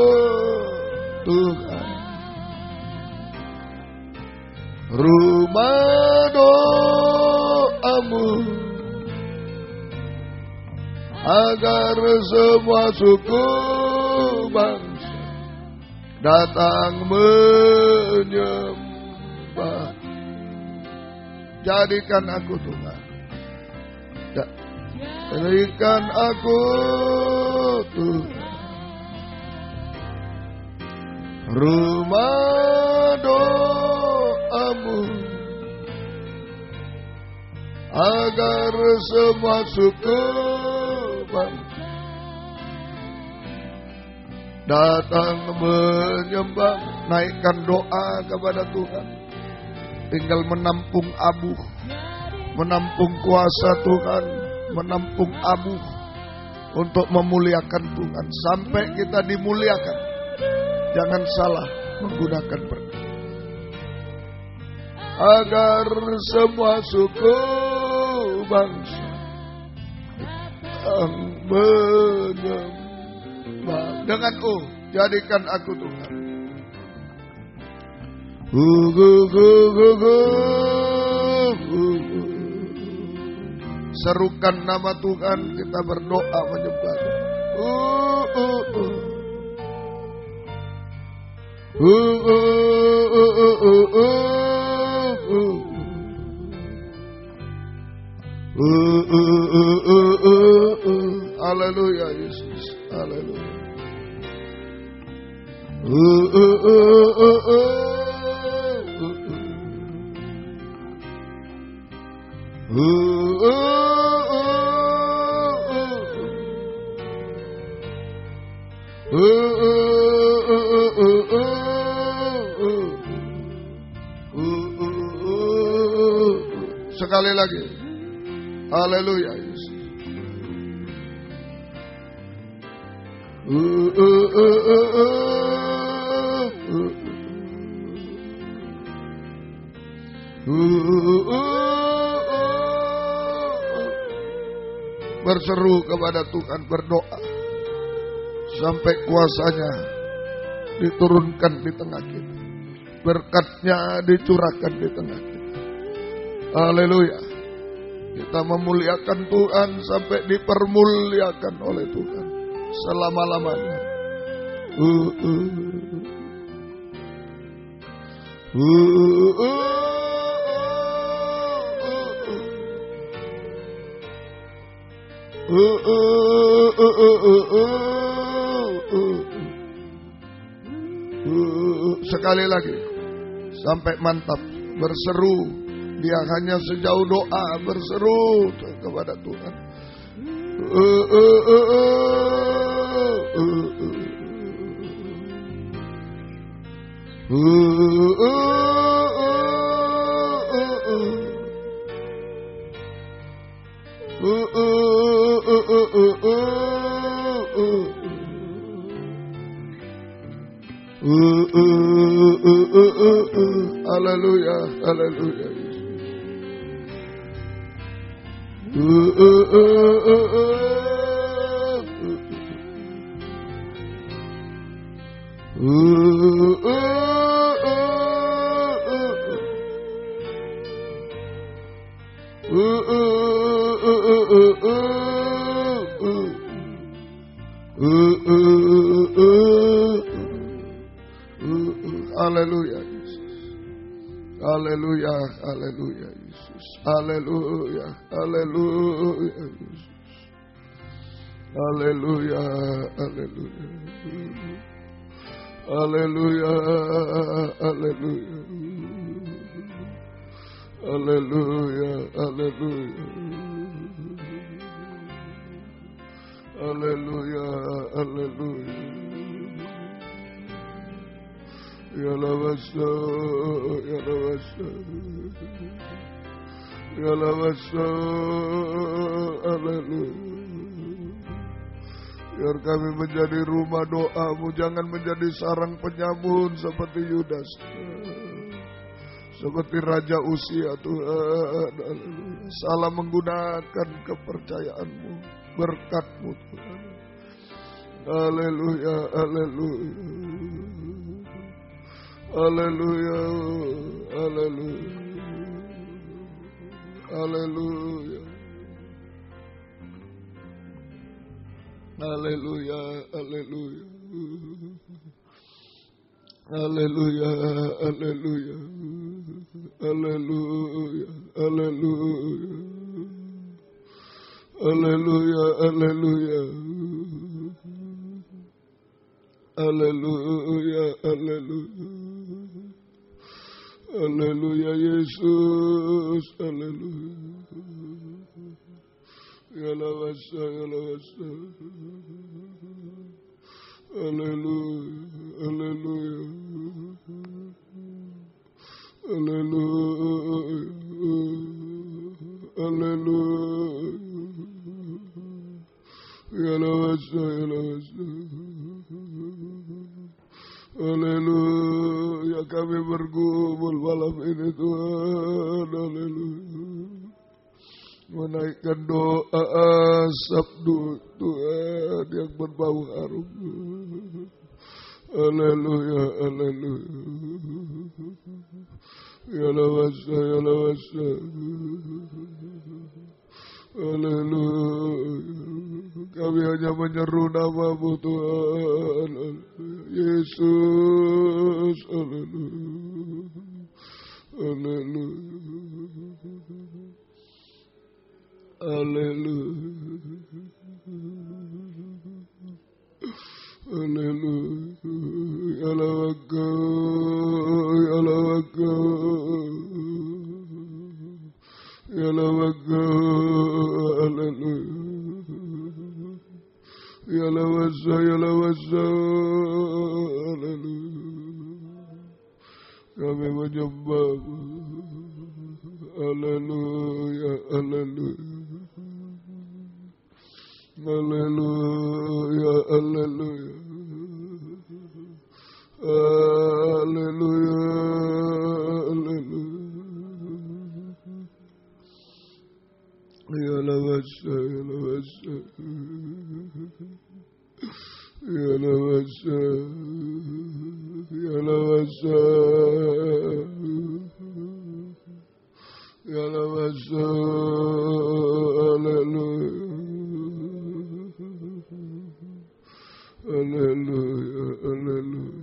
Tuhan rumah doamu, agar semua suku bangsa datang menyembah. Jadikan aku Tuhan, jadikan aku Tuhan rumah doamu, agar semua suku bangsa datang menyembah. Naikkan doa kepada Tuhan. Tinggal menampung abuh, menampung kuasa Tuhan, menampung abuh untuk memuliakan Tuhan. Sampai kita dimuliakan, jangan salah menggunakan berkat. Agar semua suku bangsa menyembah. Dengan jadikan aku Tuhan. Serukan nama Tuhan, kita berdoa menyembah. Haleluya Yesus, haleluya. Sekali lagi, haleluya Yesus. Berseru kepada Tuhan, berdoa sampai kuasanya diturunkan di tengah kita, berkatnya dicurahkan di tengah kita. Haleluya. Kita memuliakan Tuhan sampai dipermuliakan oleh Tuhan selama-lamanya. Sekali lagi sampai mantap, berseru. Dia hanya sejauh doa, berseru kepada Tuhan. Haleluya, haleluya. Haleluya Yesus. Haleluya, haleluya Yesus. Haleluya, haleluya Yesus. Haleluya, haleluya. Haleluya, haleluya. Haleluya, haleluya. Haleluya, haleluya. Ya labasa, ya labasa. Ya labasa, haleluya. Biar kami menjadi rumah doa-Mu, jangan menjadi sarang penyamun seperti Yudas, seperti Raja Usia Tuhan. Salah menggunakan kepercayaan-Mu, berkat-Mu Tuhan. Haleluya, haleluya. Haleluya, haleluya. Haleluya. Haleluya, haleluya. Haleluya, haleluya. Haleluya, haleluya. Haleluya, haleluya. Haleluya, haleluya. Haleluya Yesus, haleluya. Ya lawasa, ya lawasa. Haleluya, haleluya. Haleluya, haleluya. Ya lawasa, ya lawasa. Haleluya, kami bergumul malam ini Tuhan, haleluya. Menaikkan doa sabdu Tuhan yang berbau harum. Haleluya, haleluya. Ya lawasa, ya lawasa. Haleluya. Kami hanya menyeru nama-Mu Tuhan. Yesus. Haleluya. Haleluya. Haleluya. Haleluya. Ya lawaka. Ya lawaka. Ya lawaka. Haleluya. Ya lawasa, ya lawasa. Haleluya. Kami menyembah-Mu. Haleluya, haleluya. Haleluya, haleluya. Haleluya, haleluya. Ya lawasa, ya lawasa. Ya lawasa, ya lawasa. Ya lawasa, haleluya. Haleluya, haleluya.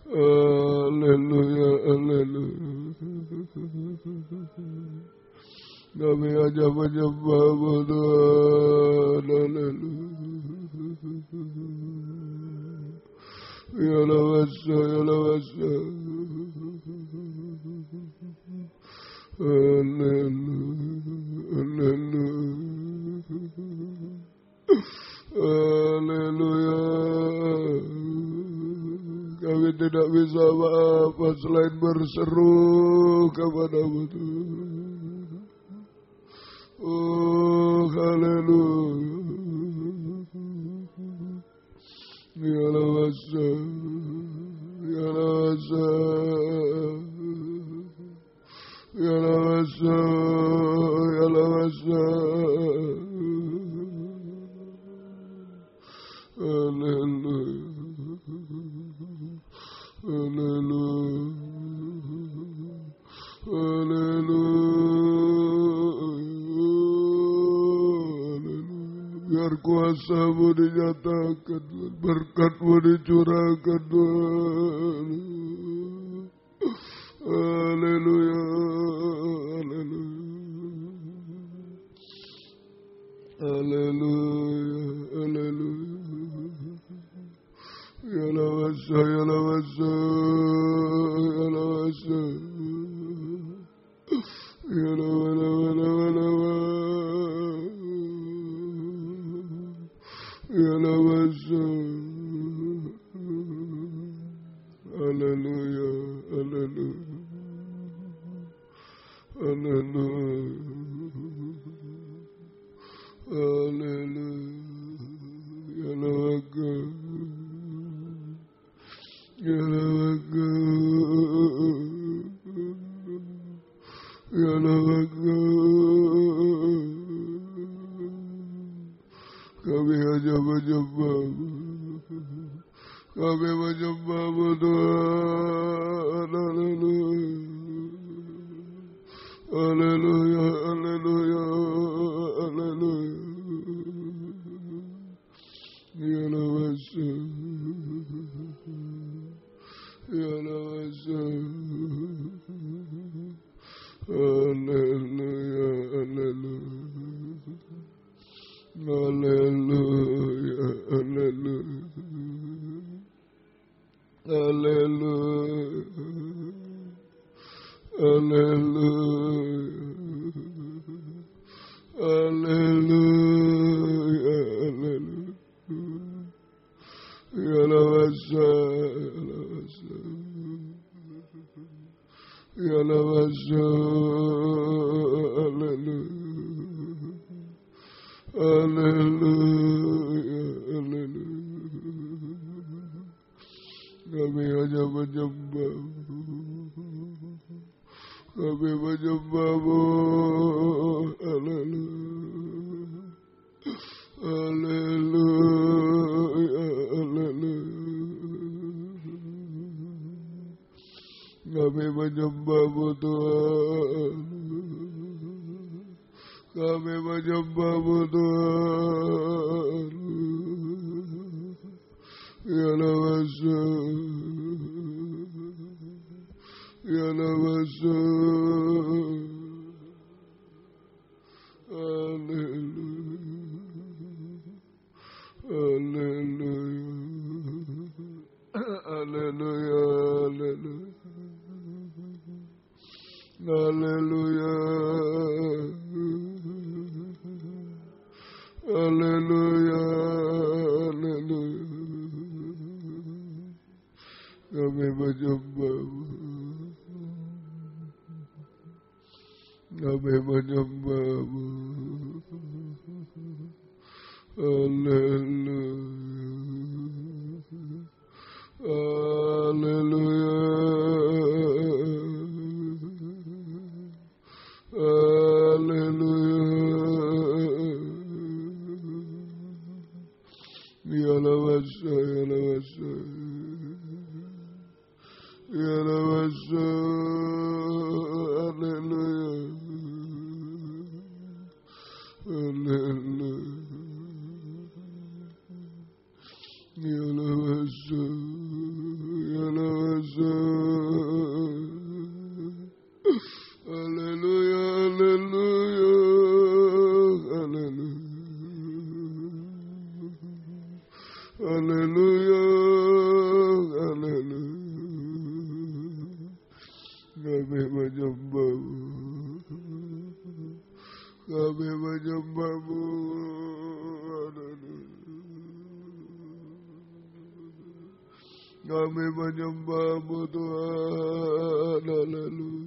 Haleluya, haleluya. Kami hanya menyembah-Mu Tuhan, haleluya. Ya lawasa, ya lawasa. Haleluya, haleluya. Haleluya. Kami tidak bisa apa selain berseru kepada-Mu Tuhan. Oh, haleluya. Ya lawasa, ya lawasa. Ya lawasa, ya lawasa. Haleluya. Haleluya. Haleluya. Biar kuasa-Mu dinyatakan, berkat-Mu dicurahkan Tuhan. Haleluya. Haleluya. Haleluya, haleluya. Ya lawasa, ya lawasa, ya lawasa. Ya lawa, lawa, lawa, lawa. Ya lawasa. Haleluya, haleluya. Haleluya. Haleluya. Ya lawaga. Ya lawaga. Ya lawaga. Kami hanya menyembah. Kami menyembah Tuhan. Haleluya. Haleluya, haleluya, haleluya. Ya lawasa. Ya lawasa. Haleluya, haleluya. Haleluya, haleluya. Haleluya. Haleluya. Haleluya. Haleluya. Ya lawasa, ya lawasa. Haleluya. Haleluya. Haleluya. Kami hanya menyembah. Kami menyembah-Mu. Haleluya. Haleluya. Haleluya. Kami menyembah-Mu Tuhan. Kami menyembah-Mu Tuhan. Ya lawasa. Ya lawasa. Haleluya. Haleluya. Haleluya. Haleluya. Haleluya. Kami menyembah-Mu. Kami menyembah-Mu. Haleluya. Haleluya. Haleluya. Ya lawasa, ya lawasa. Ya lawasa. Haleluya. Haleluya. Ya lawasa. Ya lawasa. Haleluya. Haleluya. Haleluya. Haleluya. Haleluya. Kami menyembah-Mu. Kami menyembah-Mu. Kami menyembah-Mu Tuhan. Haleluya.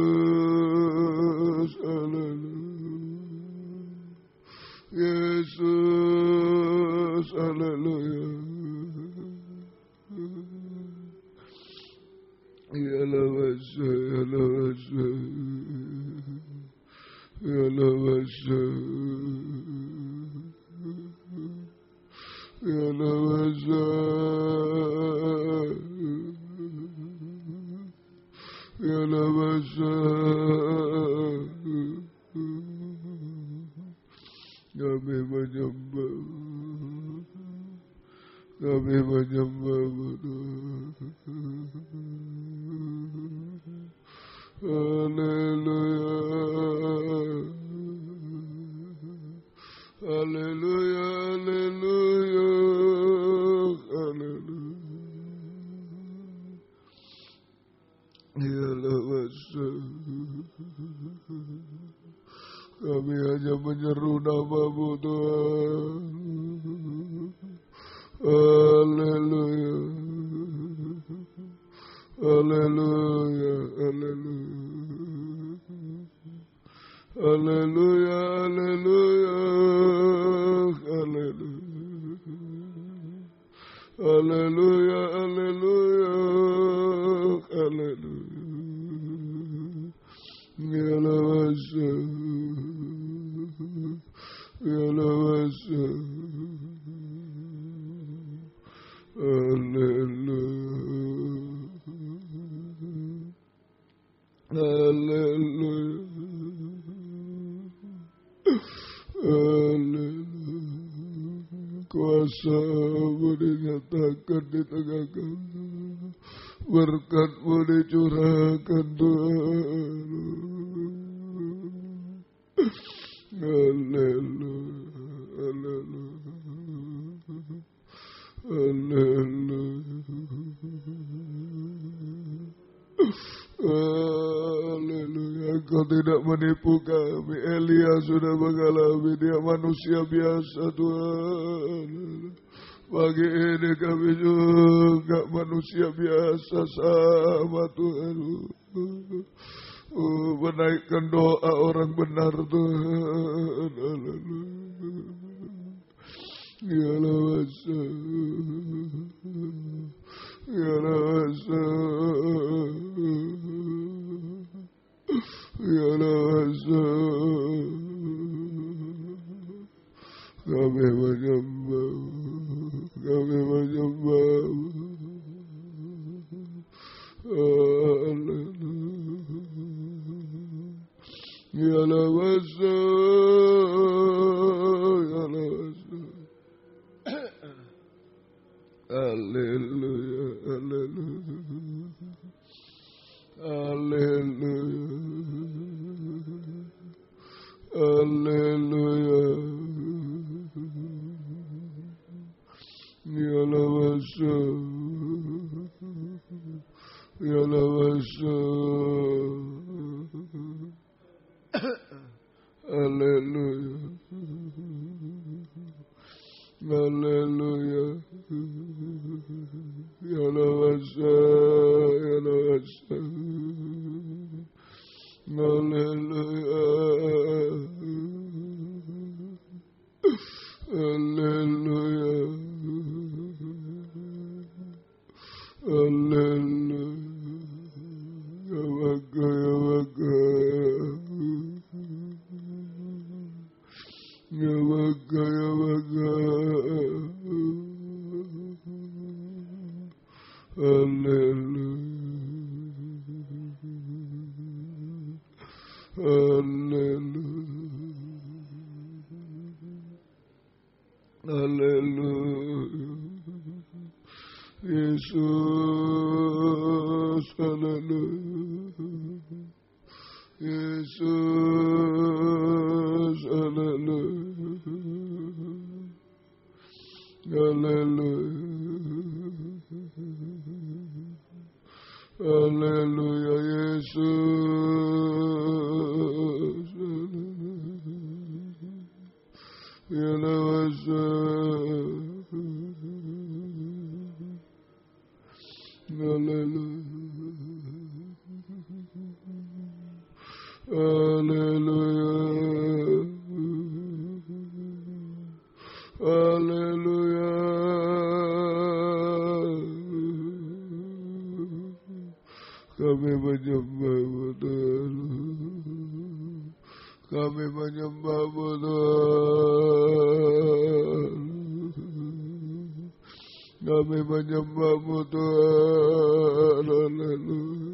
Yesus. Haleluya. Yesus. Haleluya. Ya lawasa, ya lawasa. Ya lawasa. Ya lawasa. Ya lawasa. Kami menyembah. Kami menyembah-Mu Tuhan. Haleluya. Kami hanya menyeru nama-Mu Tuhan. Haleluya. Haleluya. Haleluya. Haleluya. Haleluya. Haleluya. Haleluya. Haleluya. Yalawasa. Yalawasa. Haleluya. Haleluya. Haleluya. Kuasa-Mu dinyatakan di tengah kami. Berkat-Mu dicurahkan Tuhan. Haleluya. Haleluya. Haleluya. Engkau tidak menipu kami. Elia sudah mengalami, dia manusia biasa Tuhan. Pagi ini kami juga manusia biasa sama Tuhan. Menaikkan doa orang benar Tuhan. Ya lawasa. Ya lawasa. Ya lawasa. Kami menyembah. Kami menyembah. Ya lawasa. Ya lawasa. Haleluya. Haleluya. Haleluya. Haleluya. Ya lawasa. Ya lawasa. Haleluya. Haleluya. Ya lawasa. Ya lawasa. Haleluya. Haleluya. Haleluya. Ya Baka, ya Baka. Ya Baka, ya Baka. Haleluya. Haleluya. Haleluya. Yesus, haleluya. Yesus, haleluya. Haleluya. Haleluya, Yesus. Ya lawasa. Haleluya. Haleluya. Kami menyembah-Mu Tuhan. Kami menyembah-Mu Tuhan. Kami menyembah-Mu Tuhan. Haleluya.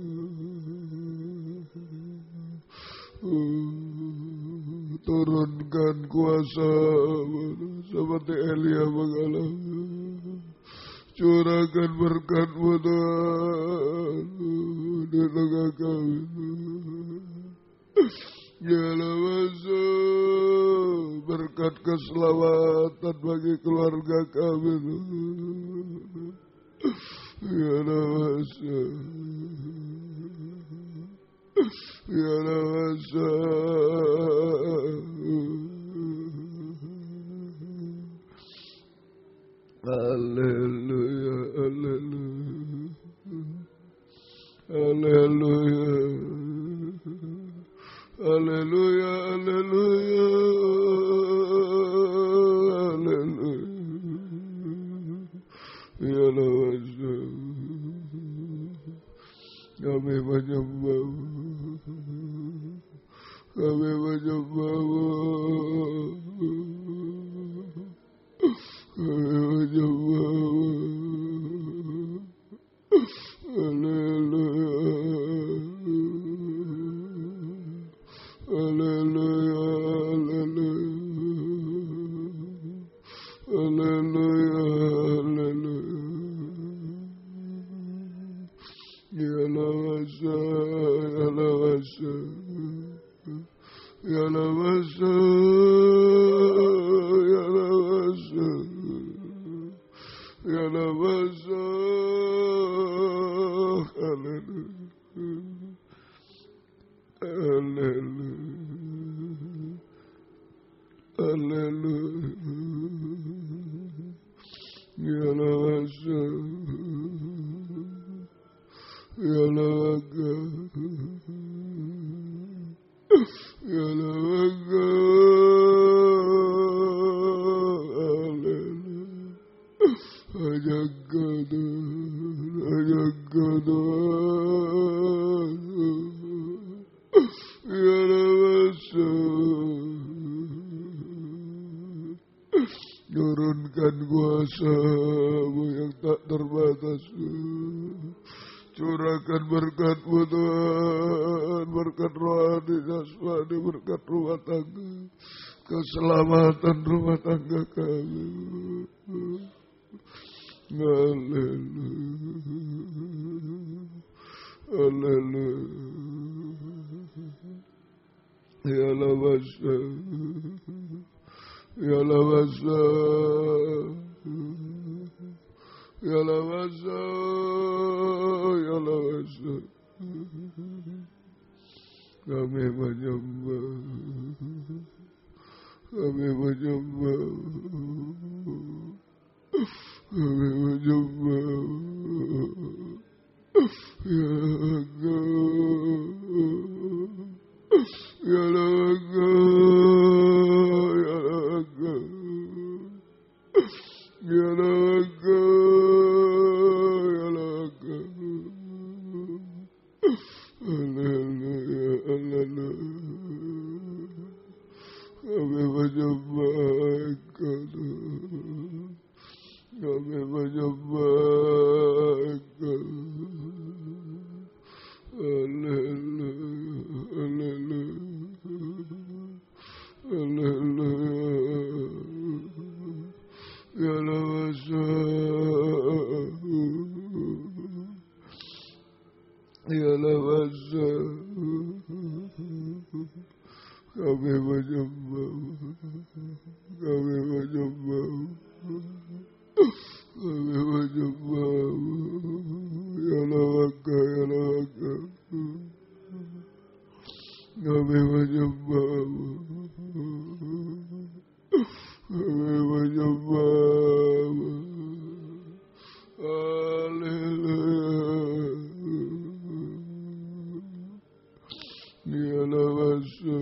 Turunkan kuasa-Mu seperti Elia mengalami. Curahkan berkat-Mu Tuhan di tengah kami. Ya lawasa. Berkat keselamatan bagi keluarga kami. Ya lawasa. Ya Lawasa. Haleluya, haleluya, haleluya, haleluya, haleluya, haleluya. Ya Lawasa. Kami menyembah, kami menyembah, kami menyembah. Haleluya, haleluya, haleluya, haleluya, haleluya. Ya Lawasa, ya Lawasa, ya Lawasa, ya Lawasa, ya Lawasa. Haleluya, haleluya, haleluya. Ya Lawasa. Ya Lawaga, Ya Lawaga, haleluya, ajagada, ajagada, Ya Lawasa, turunkan kuasa-Mu yang tak terbatas. Curahkan berkat-Mu Tuhan, berkat rohani, jasmani, berkat rumah tangga, keselamatan rumah tangga kami. Haleluya, haleluya. Ya Lawasa, ya Lawasa, ya Lawasa, ya Lawasa. Kami menyembah, kami menyembah, kami menyembah. Ya Laga, ya Laga, ya Laga, ya Laga. Haleluya, haleluya. Kami menyembah Engkau, kami menyembah Engkau. Haleluya, haleluya, haleluya. Ya Lawasa, ya Lawasa, kami menyembah, kami menyembah, kami menyembah. Ya Lawaga, ya Lawaga, kami menyembah, kami menyembah. Haleluya. Ya Lawasa,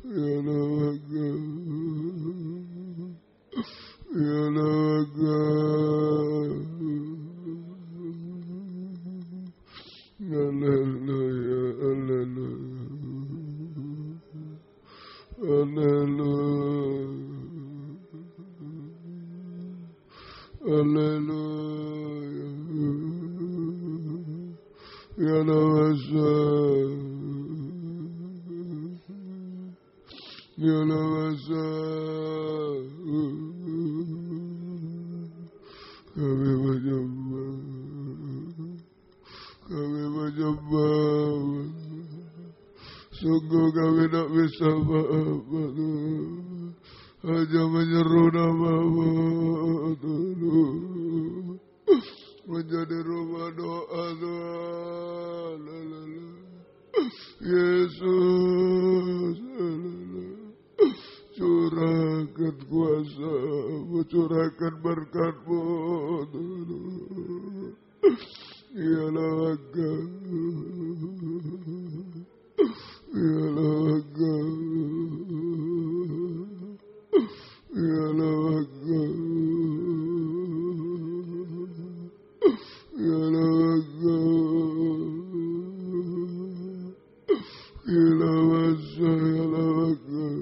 ya Lawaga, ya Lawaga, haleluya, haleluya, haleluya, haleluya. Ya Lawasa, ya Lawasa, kami menyembah, kami menyembah. Sungguh kami tak bisa apa-apa, hanya menyeru nama-Mu, menjadi rumah doa Tuhan. Yesus, curahkan kuasa-Mu, curahkan berkat-Mu. Ialah Engkau, ialah Engkau, ialah Engkau, ialah Engkau, ialah masa, ialah Engkau.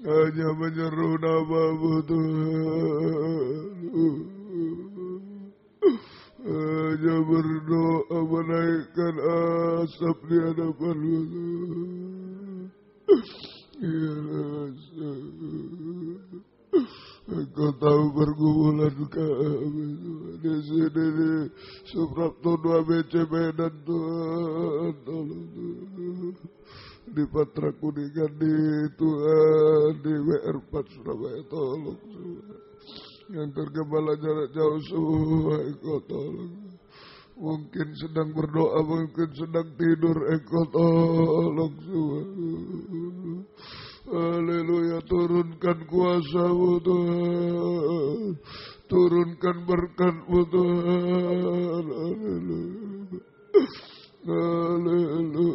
Hanya menyeru nama-Mu Tuhan, hanya berdoa menaikkan asap di hadapan-Mu Tuhan. Engkau tahu pergumulan kami Tuhan. Di sini di Suprapto 2 BC Medan Tuhan, tolong Tuhan. Di Patra Kuningan di Tuhan, di WR4 Surabaya, tolong Tuhan. Yang tergembala jarak jauh semua, Engkau tolong. Mungkin sedang berdoa, mungkin sedang tidur, Engkau tolong Tuhan. Haleluya, turunkan kuasa-Mu Tuhan, turunkan berkat-Mu Tuhan. Haleluya, haleluya.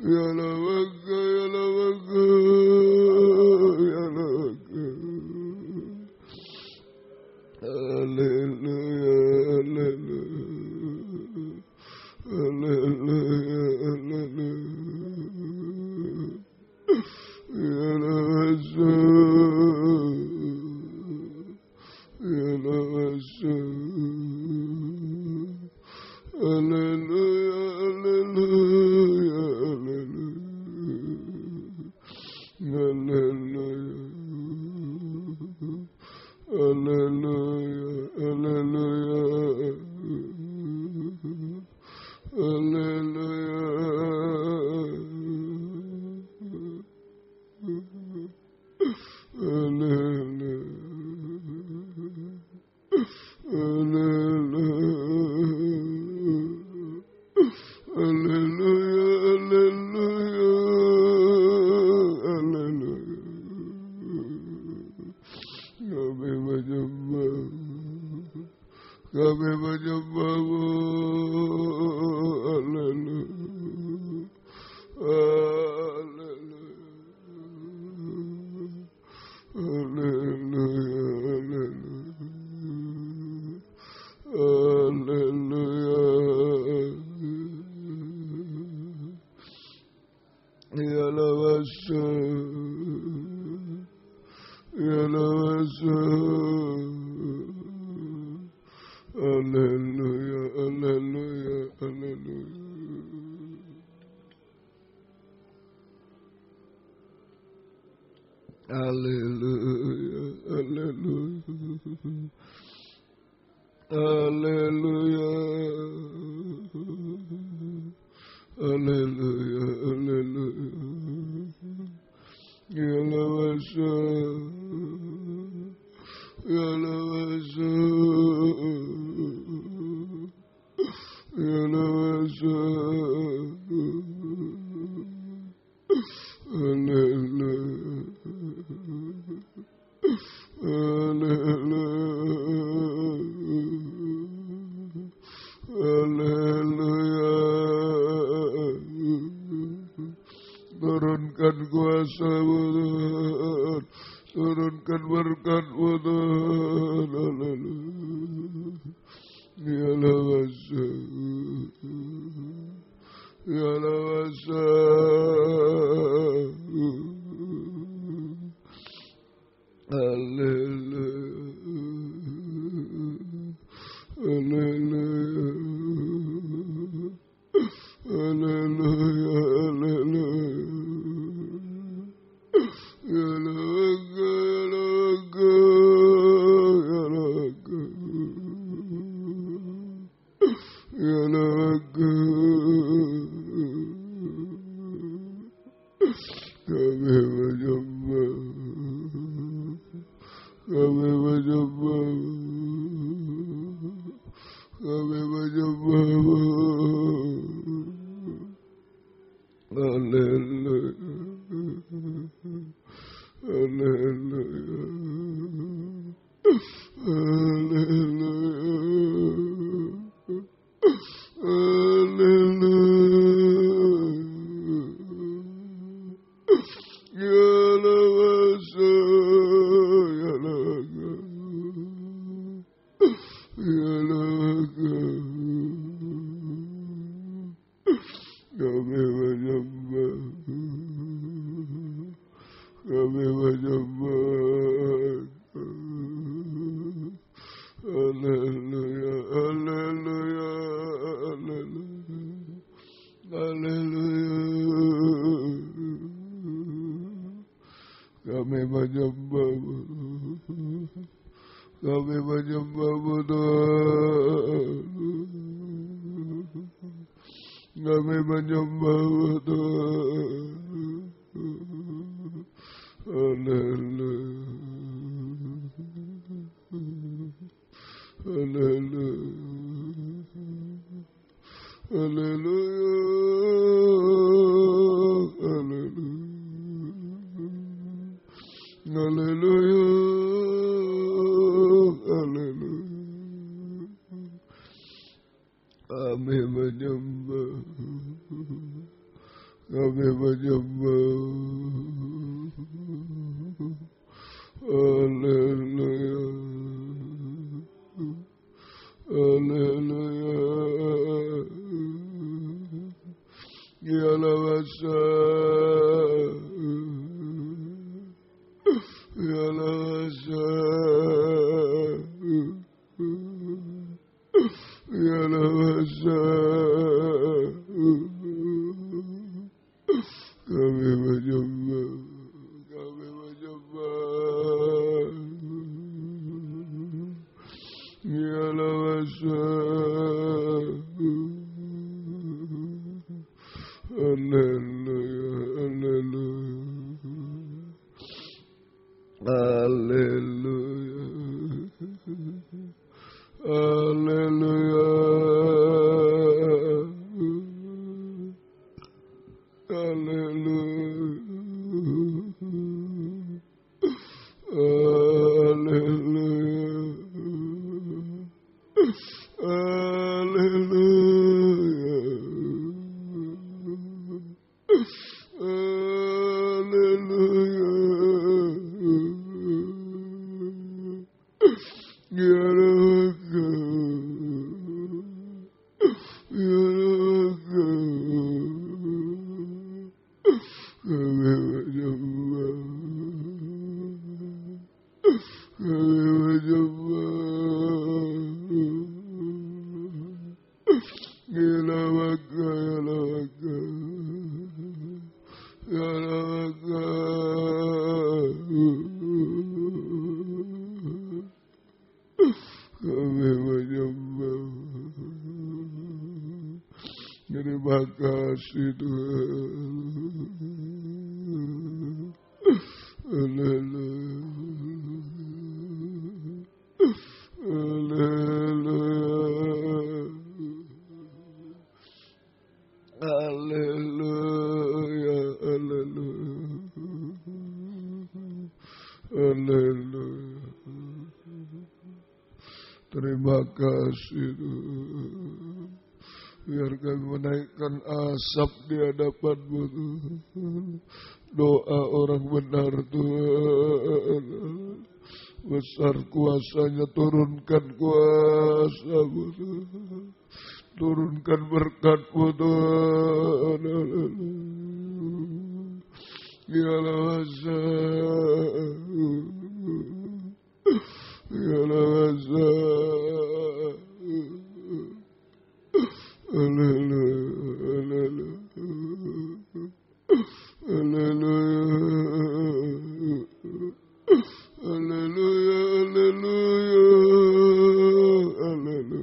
Ya lawaka, ya lawaka, ya lawaka. Haleluya, haleluya. Haleluya, haleluya. Ya lawasa, ya lawasa. Haleluya, haleluya, haleluya. Haleluya, haleluya. Kami menyembahmu, haleluya, haleluya, haleluya, ya lawasa, ya lawasa. Haleluya, haleluya, haleluya. Haleluya, haleluya. Haleluya. Haleluya, haleluya. Ya lawasa. Ya lawasa. Ya lawasa. Haleluya. Haleluya. Turunkan kuasa-Mu Tuhan, turunkan berkat-Mu Tuhan. Haleluya. Ya lawasa, ya lawasa. Haleluya, haleluya, haleluya, haleluya. Ya lawaka, ya lawaka, ya lawaka. Kami menyembah, kami menyembah, kami menyembah. Haleluya, haleluya, haleluya, haleluya. Ya lawasa, ya lawaka, ya lawaka. Kami menyembah, kami menyembah. Haleluya, haleluya, haleluya, haleluya. Kami menyembah-Mu, kami menyembah-Mu Tuhan. Kami menyembah-Mu Tuhan. Haleluya, haleluya, haleluya, haleluya, haleluya, haleluya. Kami menyembah, kami menyembah. Haleluya, haleluya. Ya lawasa, ya lawasa, ya lawasa. Kami menyembah, kami menyembah. Ya lawasa. Haleluya, haleluya, haleluya, haleluya, terima kasih Tuhan. Haleluya, haleluya, haleluya. Terima kasih Tuhan. Biar kami menaikkan asap di hadapan-Mu Tuhan. Doa orang benar Tuhan. Besar kuasanya, turunkan kuasa-Mu Tuhan. Turunkan berkat-Mu Tuhan. Ya lawasa, ya lawasa. Haleluya, haleluya, haleluya, haleluya, haleluya.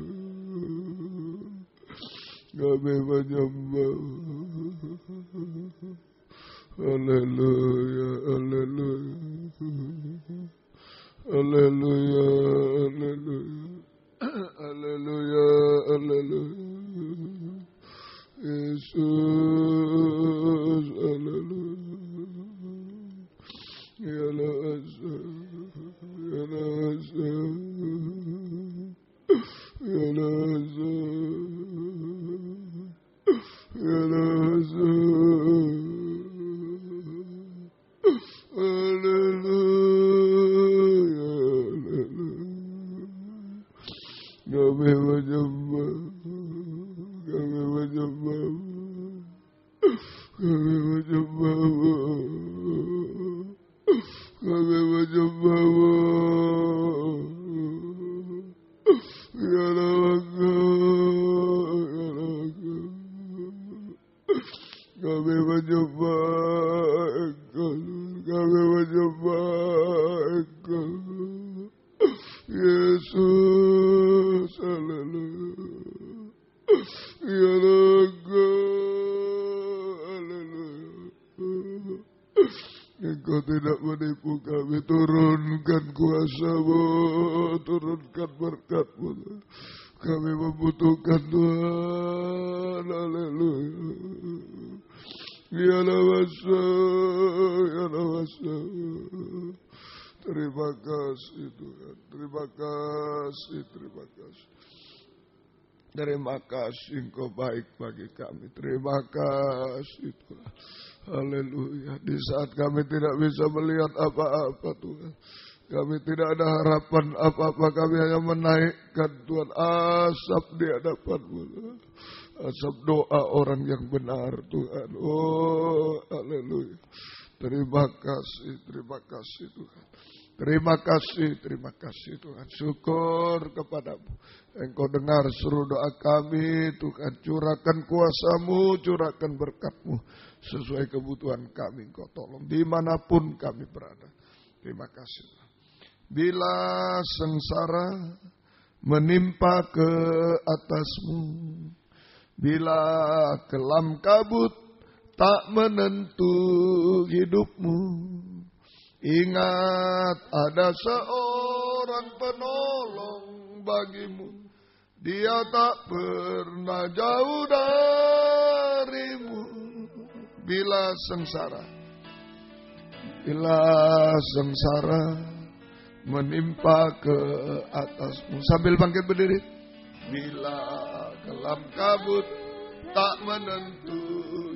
Kami menyembah. Haleluya, haleluya, haleluya, haleluya, haleluya, haleluya. Yesus, haleluya. Ya lawasa, ya lawasa, ya lawasa, ya lawasa. Haleluya, haleluya. Kami menyembah, kami menyembah, kami menyembah, kami menyembah. Ya lawaka, ya lawaka. Kami menyembah Engkau, kami menyembah Engkau. Yesus, haleluya. Ya lawaka, haleluya. Engkau tidak menipu kami, turunkan kuasa-Mu, turunkan berkat-Mu. Kami membutuhkan Tuhan, haleluya. Ya lawasa, ya lawasa. Terima kasih Tuhan, terima kasih, terima kasih. Terima kasih Engkau baik bagi kami. Terima kasih Tuhan. Haleluya. Di saat kami tidak bisa melihat apa-apa Tuhan, kami tidak ada harapan apa-apa, kami hanya menaikkan Tuhan asap di hadapan-Mu, asap doa orang yang benar Tuhan. Oh haleluya. Terima kasih Tuhan. Terima kasih Tuhan. Syukur kepadamu. Engkau dengar seluruh doa kami Tuhan. Curahkan kuasa-Mu, curahkan berkat-Mu sesuai kebutuhan kami. Engkau tolong dimanapun kami berada. Terima kasih. Bila sengsara menimpa ke atas-Mu, bila kelam kabut tak menentu hidup-Mu, ingat ada seorang penolong bagimu. Dia tak pernah jauh darimu. Bila sengsara menimpa ke atasmu. Sambil bangkit berdiri. Bila kelam kabut tak menentu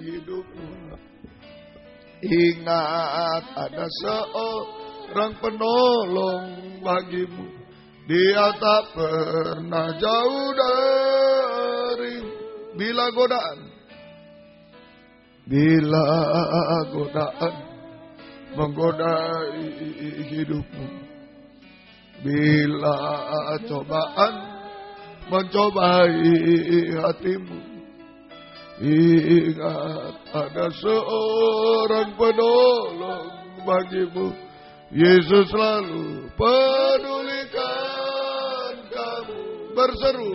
hidupmu, ingat ada seorang penolong bagimu. Dia tak pernah jauh darimu. Bila godaan menggodai hidupmu, bila cobaan mencobai hatimu, ingat ada seorang penolong bagimu. Yesus selalu pedulikan kamu. Berseru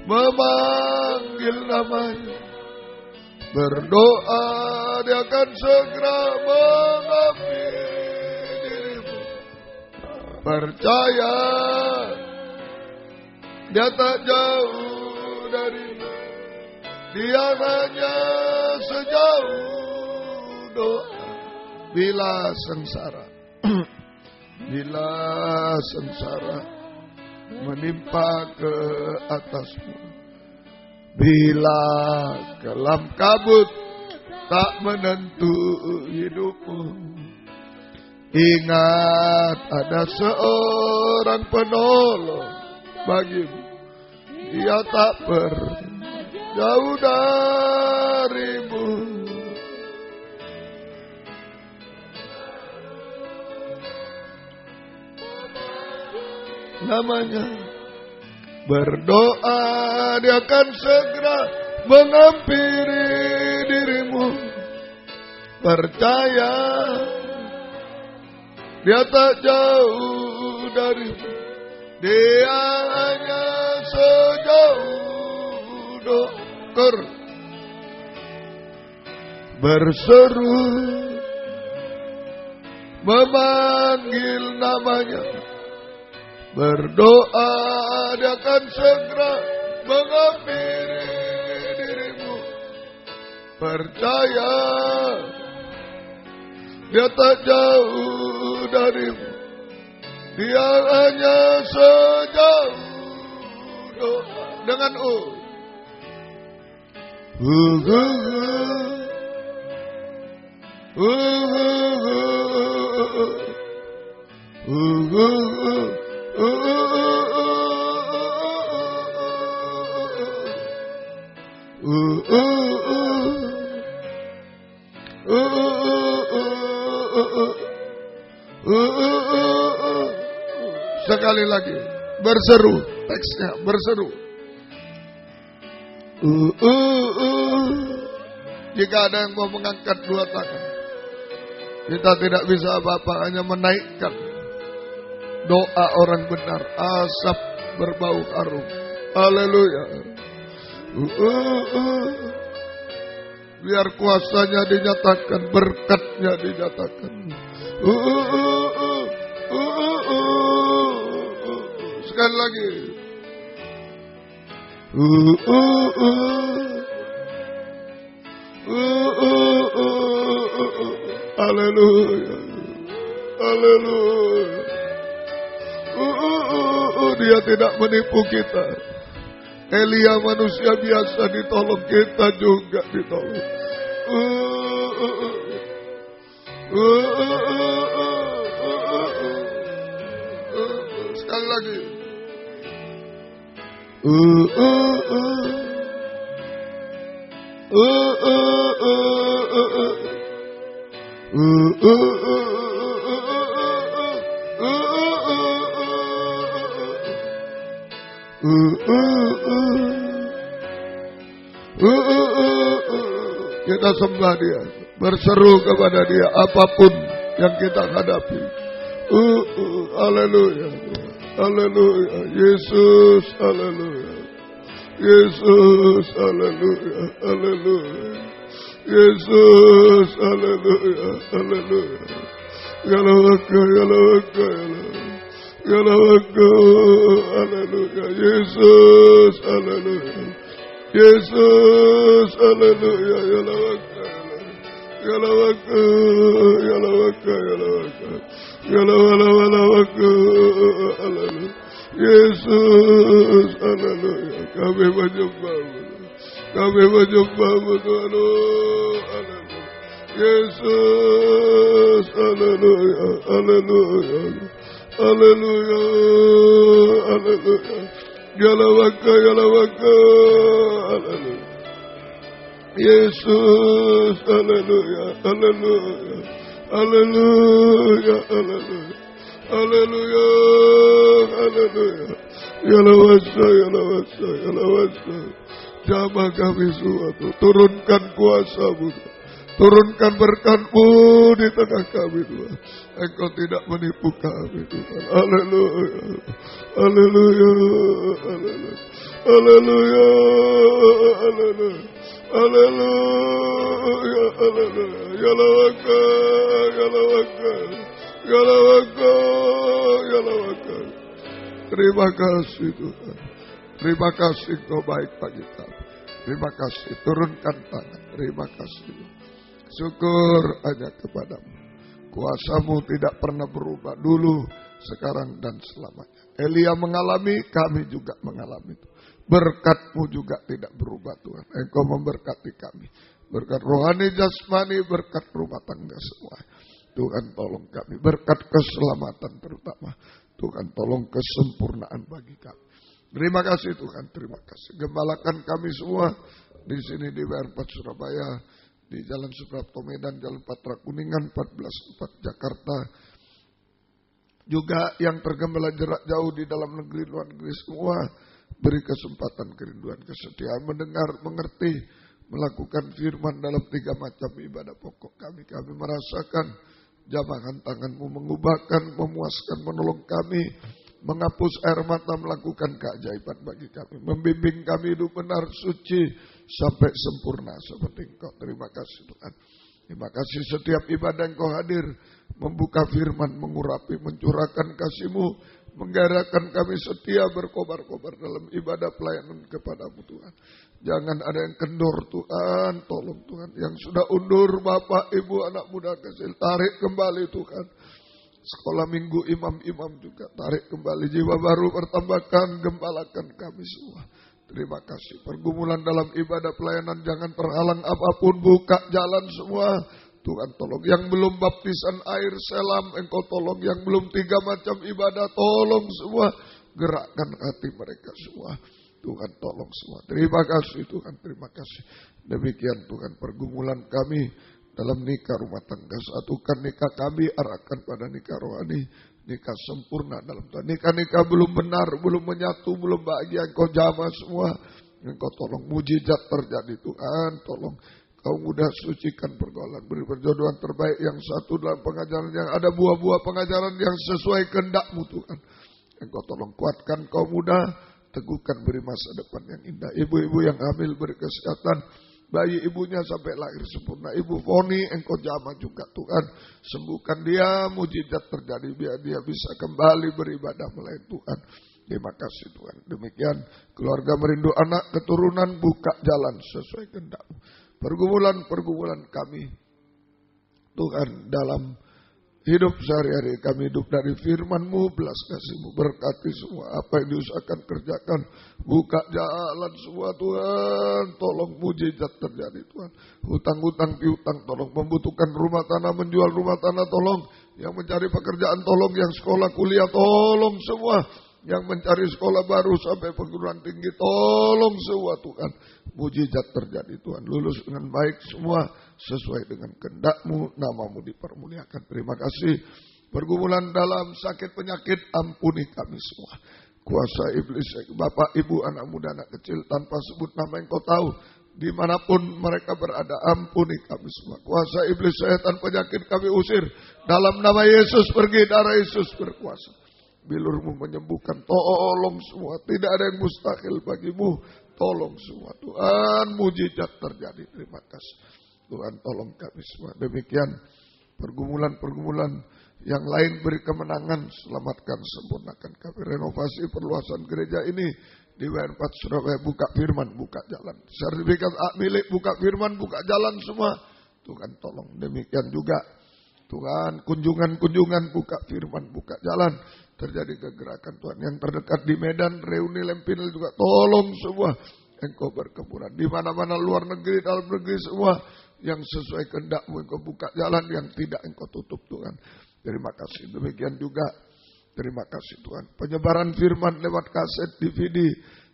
memanggil namanya. Berdoa, Dia akan segera mengambil dirimu. Percaya, Dia tak jauh darimu. Dia hanya sejauh doa. Bila sengsara menimpa ke atasmu, bila kelam kabut tak menentu hidupmu, ingat ada seorang penolong bagimu. Dia tak pernah jauh darimu. Namanya berdoa, Dia akan segera menghampiri dirimu. Percaya, Dia tak jauh darimu. Dia hanya sejauh doa. Berseru memanggil namanya. Berdoa, Dia akan segera menghampiri dirimu. Percaya, Dia tak jauh darimu. Dia hanya sejauh doa. Dengan sekali lagi berseru, teksnya berseru. Jika ada yang mau mengangkat dua tangan, kita tidak bisa apa-apa, hanya menaikkan doa orang benar, asap berbau harum. Haleluya. Biar kuasanya dinyatakan, berkatnya dinyatakan. Sekali lagi. Haleluya. Haleluya. dia tidak menipu kita. Elia manusia biasa ditolong, kita juga ditolong. Sekali lagi. Kita sembah dia, berseru kepada dia apapun yang kita hadapi. Haleluya, haleluya, Yesus, haleluya, Yesus, haleluya, haleluya, Yesus, haleluya, haleluya. Yalawaka, yalawaka, yalawaka, haleluya, Yesus, haleluya, Yesus, haleluya, yalawaka, yalawaka, yalawaka, yalawaka, yalawaka, haleluya, Yesus, haleluya. Kami menyembah-Mu, kami menyembah-Mu Tuhan, haleluya, Yesus, haleluya, haleluya, haleluya, haleluya. Yalawaka, yalawaka, haleluya, Yesus, haleluya, haleluya, haleluya, haleluya, haleluya, haleluya. Yalawasa, yalawasa, yalawasa. Jamah kami suatu, turunkan kuasa-Mu, turunkan berkat-Mu di tengah kami Tuhan. Engkau tidak menipu kami Tuhan. Haleluya, haleluya, haleluya, haleluya, haleluya, haleluya, haleluya. Yalawaka, yalawaka, yalawaka, yalawaka. Terima kasih Tuhan, terima kasih Kau baik bagi kami. Terima kasih, turunkan tangan. Terima kasih. Syukur hanya kepadamu. Kuasa-Mu tidak pernah berubah dulu, sekarang dan selamanya. Elia mengalami, kami juga mengalami itu. Berkat-Mu juga tidak berubah Tuhan. Engkau memberkati kami. Berkat rohani, jasmani, berkat rumah tangga semua. Tuhan tolong kami. Berkat keselamatan terutama. Tuhan tolong kesempurnaan bagi kami. Terima kasih Tuhan, terima kasih. Gembalakan kami semua di sini di WR4 Surabaya, di Jalan Suprapto Medan, Jalan Patra Kuningan 14-4 Jakarta. Juga yang tergembala jarak jauh di dalam negeri, luar negeri semua, beri kesempatan, kerinduan, kesetiaan, mendengar, mengerti, melakukan firman dalam 3 macam ibadah pokok kami. Kami merasakan jamahan tangan-Mu mengubahkan, memuaskan, menolong kami, menghapus air mata, melakukan keajaiban bagi kami, membimbing kami hidup benar, suci, sampai sempurna seperti Engkau. Terima kasih Tuhan. Terima kasih setiap ibadah Engkau hadir, membuka firman, mengurapi, mencurahkan kasih-Mu, menggerakkan kami setia berkobar-kobar dalam ibadah pelayanan kepadamu Tuhan. Jangan ada yang kendor Tuhan, tolong Tuhan. Yang sudah undur Bapak, Ibu, anak muda kecil, tarik kembali Tuhan. Sekolah minggu imam-imam juga tarik kembali, jiwa baru bertambahkan, gembalakan kami semua. Terima kasih. Pergumulan dalam ibadah pelayanan jangan terhalang apapun, buka jalan semua. Tuhan tolong yang belum baptisan air selam, Engkau tolong. Yang belum 3 macam ibadah, tolong semua. Gerakkan hati mereka semua. Tuhan tolong semua. Terima kasih Tuhan, terima kasih. Demikian Tuhan pergumulan kami dalam nikah rumah tangga. Satukan nikah kami, arahkan pada nikah rohani, nikah sempurna dalam Tuhan. Nikah-nikah belum benar, belum menyatu, belum bahagia, Engkau jamah semua. Engkau tolong mujizat terjadi Tuhan, tolong Kau mudah sucikan pergaulan, beri perjodohan terbaik yang satu dalam pengajaran yang ada buah-buah pengajaran yang sesuai kehendak-Mu Tuhan. Engkau tolong kuatkan kau muda, teguhkan beri masa depan yang indah. Ibu-ibu yang hamil beri kesehatan, bayi ibunya sampai lahir sempurna. Ibu Foni, Engkau jamah juga Tuhan. Sembuhkan dia, mujizat terjadi biar dia bisa kembali beribadah melayani Tuhan. Terima kasih Tuhan. Demikian keluarga merindu anak keturunan, buka jalan sesuai kehendak-Mu. Pergumulan-pergumulan kami Tuhan dalam Hidup sehari-hari kami hidup dari firman-Mu, belas kasih-Mu, berkati semua apa yang diusahakan kerjakan, buka jalan semua Tuhan, tolong mujizat terjadi Tuhan. Hutang-hutang piutang tolong, membutuhkan rumah tanah, menjual rumah tanah tolong, yang mencari pekerjaan tolong, yang sekolah kuliah tolong semua, yang mencari sekolah baru sampai perguruan tinggi tolong semua Tuhan. Mujizat terjadi Tuhan, lulus dengan baik semua sesuai dengan kehendak-Mu, nama-Mu dipermuliakan. Terima kasih. Pergumulan dalam sakit penyakit, ampuni kami semua. Kuasa iblis, bapak, ibu, anak muda, anak kecil, tanpa sebut nama yang Kau tahu, dimanapun mereka berada, ampuni kami semua. Kuasa iblis, setan, penyakit kami usir. Dalam nama Yesus pergi, darah Yesus berkuasa. Bilur-Mu menyembuhkan, tolong semua. Tidak ada yang mustahil bagi-Mu. Tolong semua Tuhan, mujizat terjadi. Terima kasih Tuhan, tolong kami semua. Demikian pergumulan-pergumulan yang lain beri kemenangan, selamatkan, sempurnakan kami. Renovasi perluasan gereja ini di WN4 Surabaya, buka firman, buka jalan. Sertifikat hak milik, buka firman, buka jalan semua. Tuhan tolong. Demikian juga Tuhan, kunjungan-kunjungan, buka firman, buka jalan. Terjadi kegerakan Tuhan. Yang terdekat di Medan, Reuni, Lempinil juga tolong semua. Engkau berkemuran. Di mana-mana luar negeri, dalam negeri semua. Yang sesuai kehendak-Mu Engkau buka jalan, yang tidak Engkau tutup Tuhan. Terima kasih. Demikian juga terima kasih Tuhan. Penyebaran firman lewat kaset, DVD,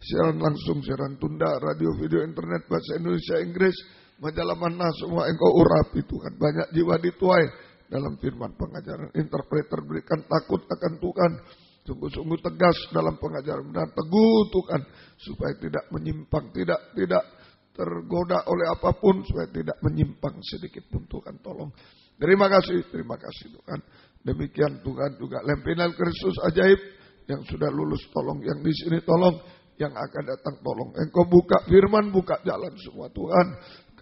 siaran langsung, siaran tunda, radio, video, internet, bahasa Indonesia, Inggris, majalah mana semua Engkau urapi Tuhan. Banyak jiwa dituai dalam firman pengajaran. Interpreter berikan takut akan Tuhan. Sungguh-sungguh tegas dalam pengajaran benar. Teguh Tuhan. Supaya tidak menyimpang. Tidak tergoda oleh apapun. Supaya tidak menyimpang sedikit pun Tuhan. Tolong. Terima kasih Tuhan. Demikian Tuhan juga. Lempinal Kristus ajaib. Yang sudah lulus tolong. Yang di sini tolong. Yang akan datang tolong. Engkau buka firman. Buka jalan semua Tuhan.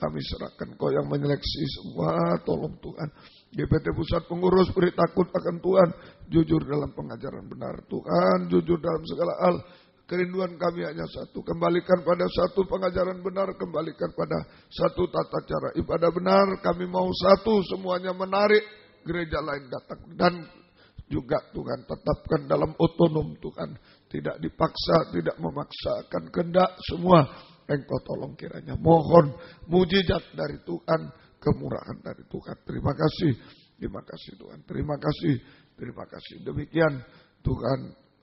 Kami serahkan Kau yang menyeleksi semua. Tolong Tuhan. GPT Pusat Pengurus beri takut akan Tuhan. Jujur dalam pengajaran benar Tuhan. Jujur dalam segala hal. Kerinduan kami hanya satu. Kembalikan pada satu pengajaran benar. Kembalikan pada satu tata cara ibadah benar. Kami mau satu semuanya menarik. Gereja lain datang. Dan juga Tuhan tetapkan dalam otonom Tuhan. Tidak dipaksa. Tidak memaksakan kehendak semua. Engkau tolong kiranya. Mohon mujizat dari Tuhan. Kemurahan dari Tuhan. Terima kasih Tuhan. Terima kasih. Demikian Tuhan,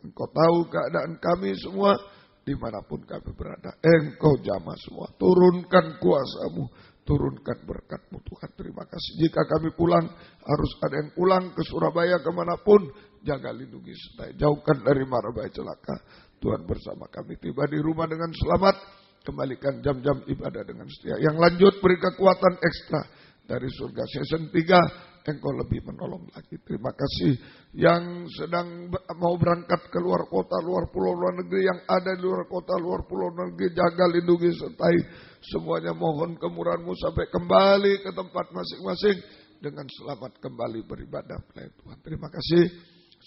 Engkau tahu keadaan kami semua, dimanapun kami berada. Engkau jamah semua. Turunkan kuasa-Mu, turunkan berkat-Mu Tuhan. Terima kasih. Jika kami pulang, harus ada yang pulang ke Surabaya kemanapun, jaga lindungi sertai. Jauhkan dari mara bahaya celaka. Tuhan bersama kami. Tiba di rumah dengan selamat. Kembalikan jam-jam ibadah dengan setia. Yang lanjut beri kekuatan ekstra dari surga. Season 3 Engkau lebih menolong lagi. Terima kasih. Yang sedang mau berangkat ke luar kota, luar pulau, luar negeri. Yang ada di luar kota, luar pulau, luar negeri. Jaga, lindungi, sertai. Semuanya mohon kemurahan-Mu sampai kembali ke tempat masing-masing. Dengan selamat kembali beribadah. Tuhan. Terima kasih.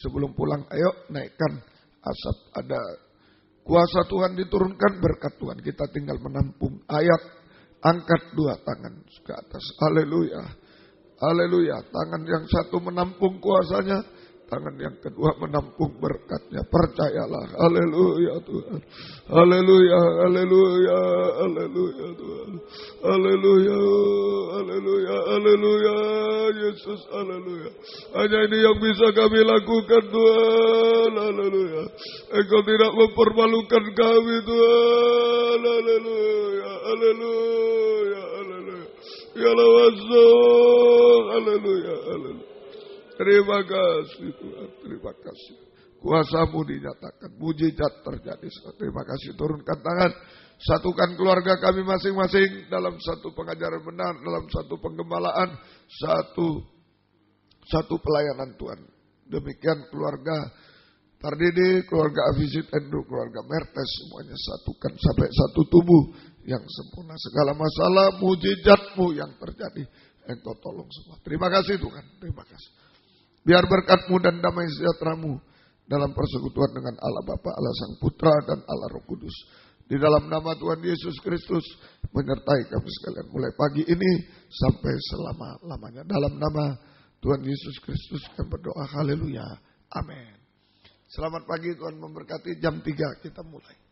Sebelum pulang ayo naikkan asap. Ada kuasa Tuhan diturunkan, berkat Tuhan. Kita tinggal menampung ayat. Angkat dua tangan ke atas. Haleluya. Haleluya. Tangan yang satu menampung kuasanya. Tangan yang kedua menampung berkatnya. Percayalah. Haleluya Tuhan. Haleluya. Haleluya. Haleluya Tuhan. Haleluya. Haleluya. Haleluya. Yesus. Haleluya. Hanya ini yang bisa kami lakukan Tuhan. Haleluya. Engkau tidak mempermalukan kami Tuhan. Haleluya. Haleluya. Haleluya. Ya Allah. Haleluya. Haleluya. Terima kasih Tuhan, terima kasih. Kuasa-Mu dinyatakan, mujizat terjadi. Terima kasih, turunkan tangan. Satukan keluarga kami masing-masing dalam satu pengajaran benar, dalam satu penggembalaan, satu pelayanan Tuhan. Demikian keluarga Tardidi, keluarga Avisit Andrew, keluarga Mertes, semuanya satukan sampai satu tubuh yang sempurna. Segala masalah, mujizat-Mu yang terjadi, Engkau tolong semua. Terima kasih Tuhan, terima kasih. Biar berkat-Mu dan damai sejahtera-Mu dalam persekutuan dengan Allah Bapa, Allah Sang Putra, dan Allah Roh Kudus. Di dalam nama Tuhan Yesus Kristus menyertai kami sekalian. Mulai pagi ini sampai selama-lamanya. Dalam nama Tuhan Yesus Kristus kami berdoa. Haleluya. Amin. Selamat pagi, Tuhan memberkati. Jam 3 kita mulai.